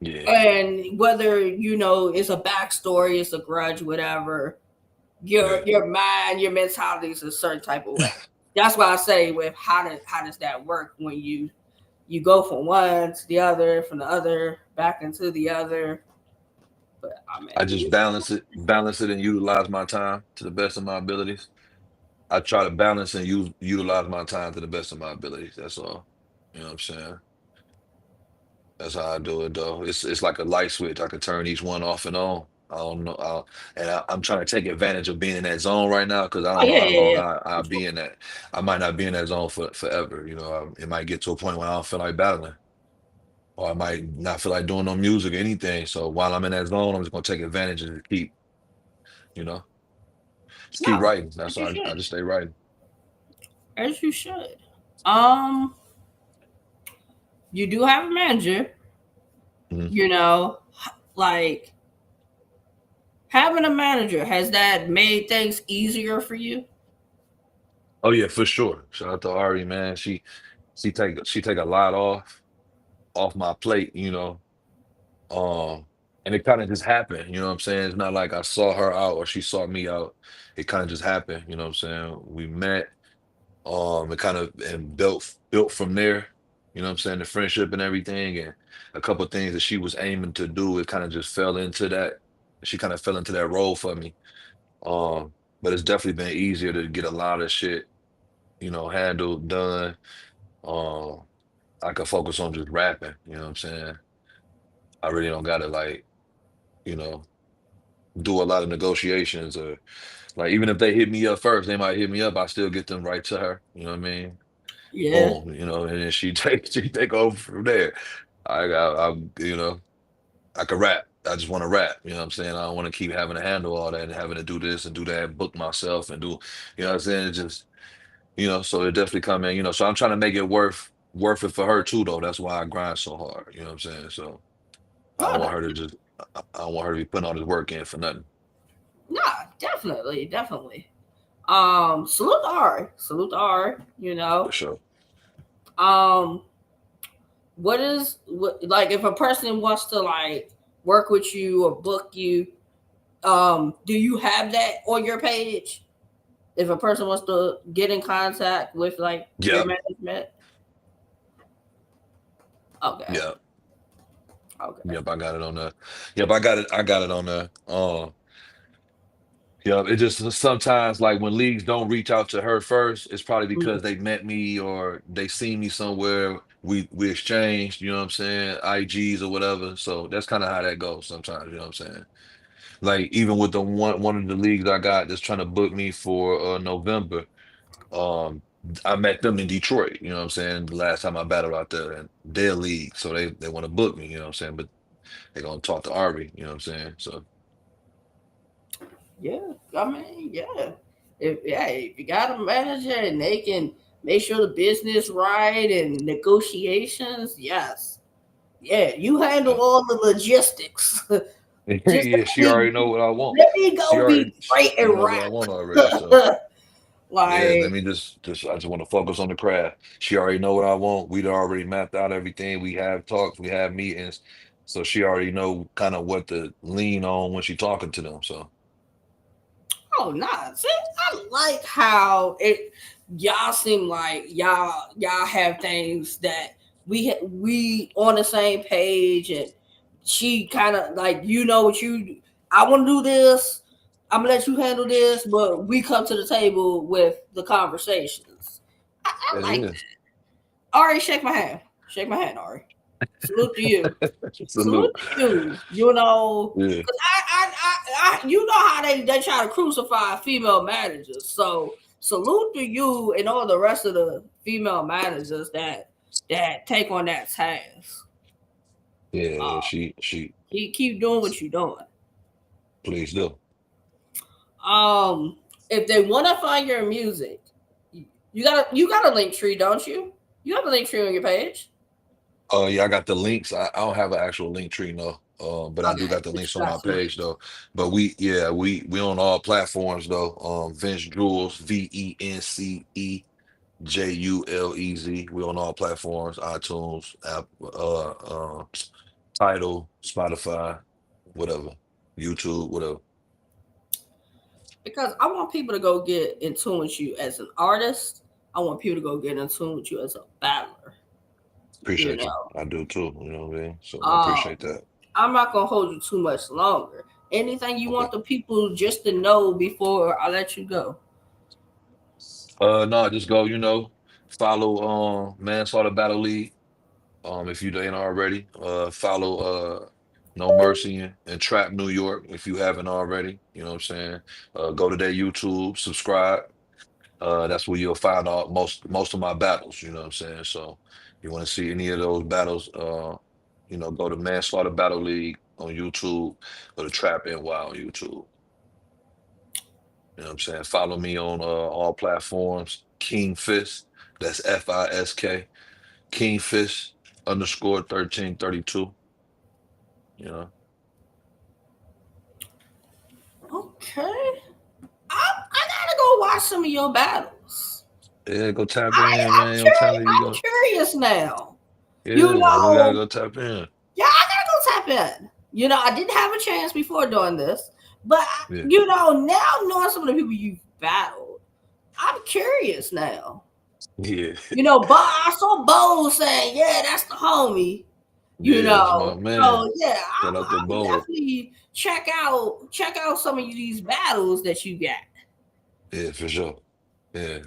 Yeah, and whether it's a backstory, it's a grudge, whatever. Your yeah. your mind, your mentality is a certain type of way. That's why I say with how does that work when you go from one to the other, from the other back into the other. But I I mean, just balance it, and utilize my time to the best of my abilities. I try to balance and utilize my time to the best of my abilities. That's all. You know what I'm saying? That's how I do it, though. It's like a light switch. I can turn each one off and on. I don't know, I'm trying to take advantage of being in that zone right now because I oh don't know yeah, how yeah, long yeah, I'll for sure. be in that. I might not be in that zone forever. It might get to a point where I don't feel like battling, or I might not feel like doing no music or anything. So while I'm in that zone, I'm just gonna take advantage and you know, keep No, writing. That's as you why I should, just stay writing. as you should. Um, you do have a manager, Mhm. you know, like having a manager, has that made things easier for you? Oh yeah, for sure. Shout out to Ari, man. She take a lot off my plate, and it kind of just happened. You know what I'm saying? It's not like I saw her out or she saw me out. It kind of just happened. You know what I'm saying? We met, it kind of and built from there. You know what I'm saying? The friendship and everything, and a couple of things that she was aiming to do, it kind of just fell into that. She kind of fell into that role for me. But it's definitely been easier to get a lot of shit, handled, done. Um, I could focus on just rapping. You know what I'm saying? I really don't gotta like, you know, do a lot of negotiations or like even if they hit me up first, they might hit me up. I still get them right to her. You know what I mean? Yeah, Boom. And then she take over from there. I could rap. I just want to rap. You know what I'm saying? I don't want to keep having to handle all that and having to do this and do that, book myself and do, you know what I'm saying? It just, so it definitely come in. So I'm trying to make it worth it for her too, though. That's why I grind so hard. You know what I'm saying? So I no, don't want that, her to just, I don't want her to be putting all this work in for nothing. no, definitely, definitely. Salute to R. For sure. Um, what like if a person wants to like work with you or book you, do you have that on your page? If a person wants to get in contact with like your Yep. management, okay, Yep. okay, Yep. I got it on there. Yep. I got it. I got it on there. Yeah, it just sometimes like when leagues don't reach out to her first, it's probably Mm. because they met me or they seen me somewhere. We exchanged, you know what I'm saying, IGs or whatever. So that's kind of how that goes sometimes, you know what I'm saying? Like even with the one of the leagues I got that's trying to book me for November, um, I met them in Detroit, you know what I'm saying? The last time I battled out there in their league. So they want to book me, you know what I'm saying? But they're gonna talk to Ari, you know what I'm saying? So Yeah, I mean, yeah. If you got a manager and they can make sure the business right and negotiations, yes. Yeah, you handle yeah. all the logistics. Just Yeah, she already know what I want. let me She go be already great she and know what I want already. So rap. yeah, let Like, me just I just want to focus on the craft. She already know what I want. We'd already mapped out everything. We have talks, we have meetings. So she already know kind of what to lean on when she talking to them. So oh nah. See, I like how it y'all seem like y'all have things that we on the same page, and she kind of like, you know what you, I want to do this. I'm gonna let you handle this, but we come to the table with the conversations. I it like is. that. Ari, shake my hand. Shake my hand, Ari. Salute to you. Salute Salute. to you. You know, Yeah. because you know how they try to crucify female managers. So salute to you and all the rest of the female managers that take on that task. Yeah, Uh, she keep doing what you're doing. please do. Um, if they want to find your music, you got a link tree, don't you? You have a link tree on your page. Yeah, I got the links. I don't have an actual link tree, no. But I do Okay, got the but you links on got my some page links. though. But we on all platforms though. Vince Jules, VenceJulez. We on all platforms, iTunes, App, Tidal, Spotify, whatever, YouTube, whatever. Because I want people to go get in tune with you as an artist. I want people to go get in tune with you as a battler. You Appreciate you. know, I do too. You know what I mean? So I appreciate um, that. I'm not gonna hold you too much longer. Anything you Okay. want the people just to know before I let you go? No, just go, follow Manslaughter Battle League. If you ain't already, follow No Mercy and Trap New York if you haven't already. You know what I'm saying? Go to their YouTube, subscribe. That's where you'll find out most of my battles. You know what I'm saying? So you want to see any of those battles, go to Manslaughter Battle League on YouTube, go to Trap NY on YouTube. You know what I'm saying? Follow me on all platforms. King Fisk. That's Fisk. Kingfish underscore 1332. You know, Okay, I gotta go watch some of your battles. yeah, go tap in, I'm man. I'm curious. telling you, you I'm go. curious now. You Yeah, we gotta know, go tap in. yeah, I gotta go tap in. You know, I didn't have a chance before doing this, but Yeah, you know, now knowing some of the people you've battled, I'm curious now. yeah, You know, but I saw Bo saying, "Yeah, that's the homie." You yeah. That's my know, man. so yeah, Shout out to I'm Bo. definitely check out some of these battles that you got, Yeah, for sure. Yeah,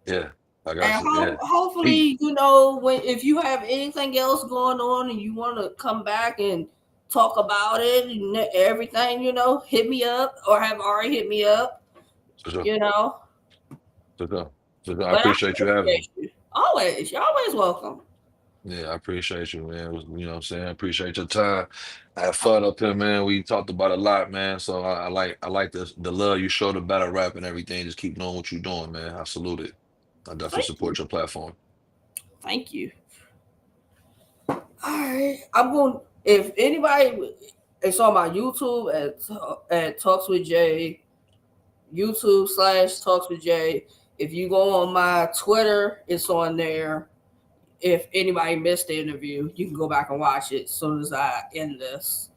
yeah. I got and you. Yeah. He hopefully, you know, when if you have anything else going on and you want to come back and talk about it and everything, you know, hit me up or have already hit me up, for sure. you know. For sure. For sure. I But I appreciate you having me. appreciate you always. You're always welcome. Yeah, I appreciate you, man. You know what I'm saying? I appreciate your time. I had fun up here, man. We talked about a lot, man. So I like the love you show to battle rap and everything. Just keep doing what you're doing, man. I salute it. I definitely Thank you. support your platform. Thank you. All right, I'm going. If anybody is on my YouTube at Talks with Jay, YouTube/Talks with Jay. If you go on my Twitter, it's on there. If anybody missed the interview, you can go back and watch it as soon as I end this.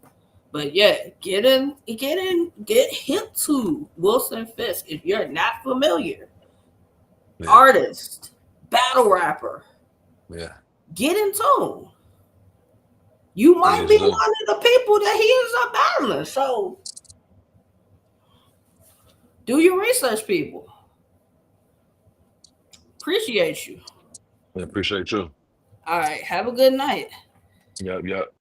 But yeah, get hip to Wilson Fisk if you're not familiar. Yeah, Artist, battle rapper, yeah. get in tune. You might Please be do. one of the people that he ends up battling. So Do your research, people. Appreciate you. I appreciate you. All right. Have a good night. Yep, yep.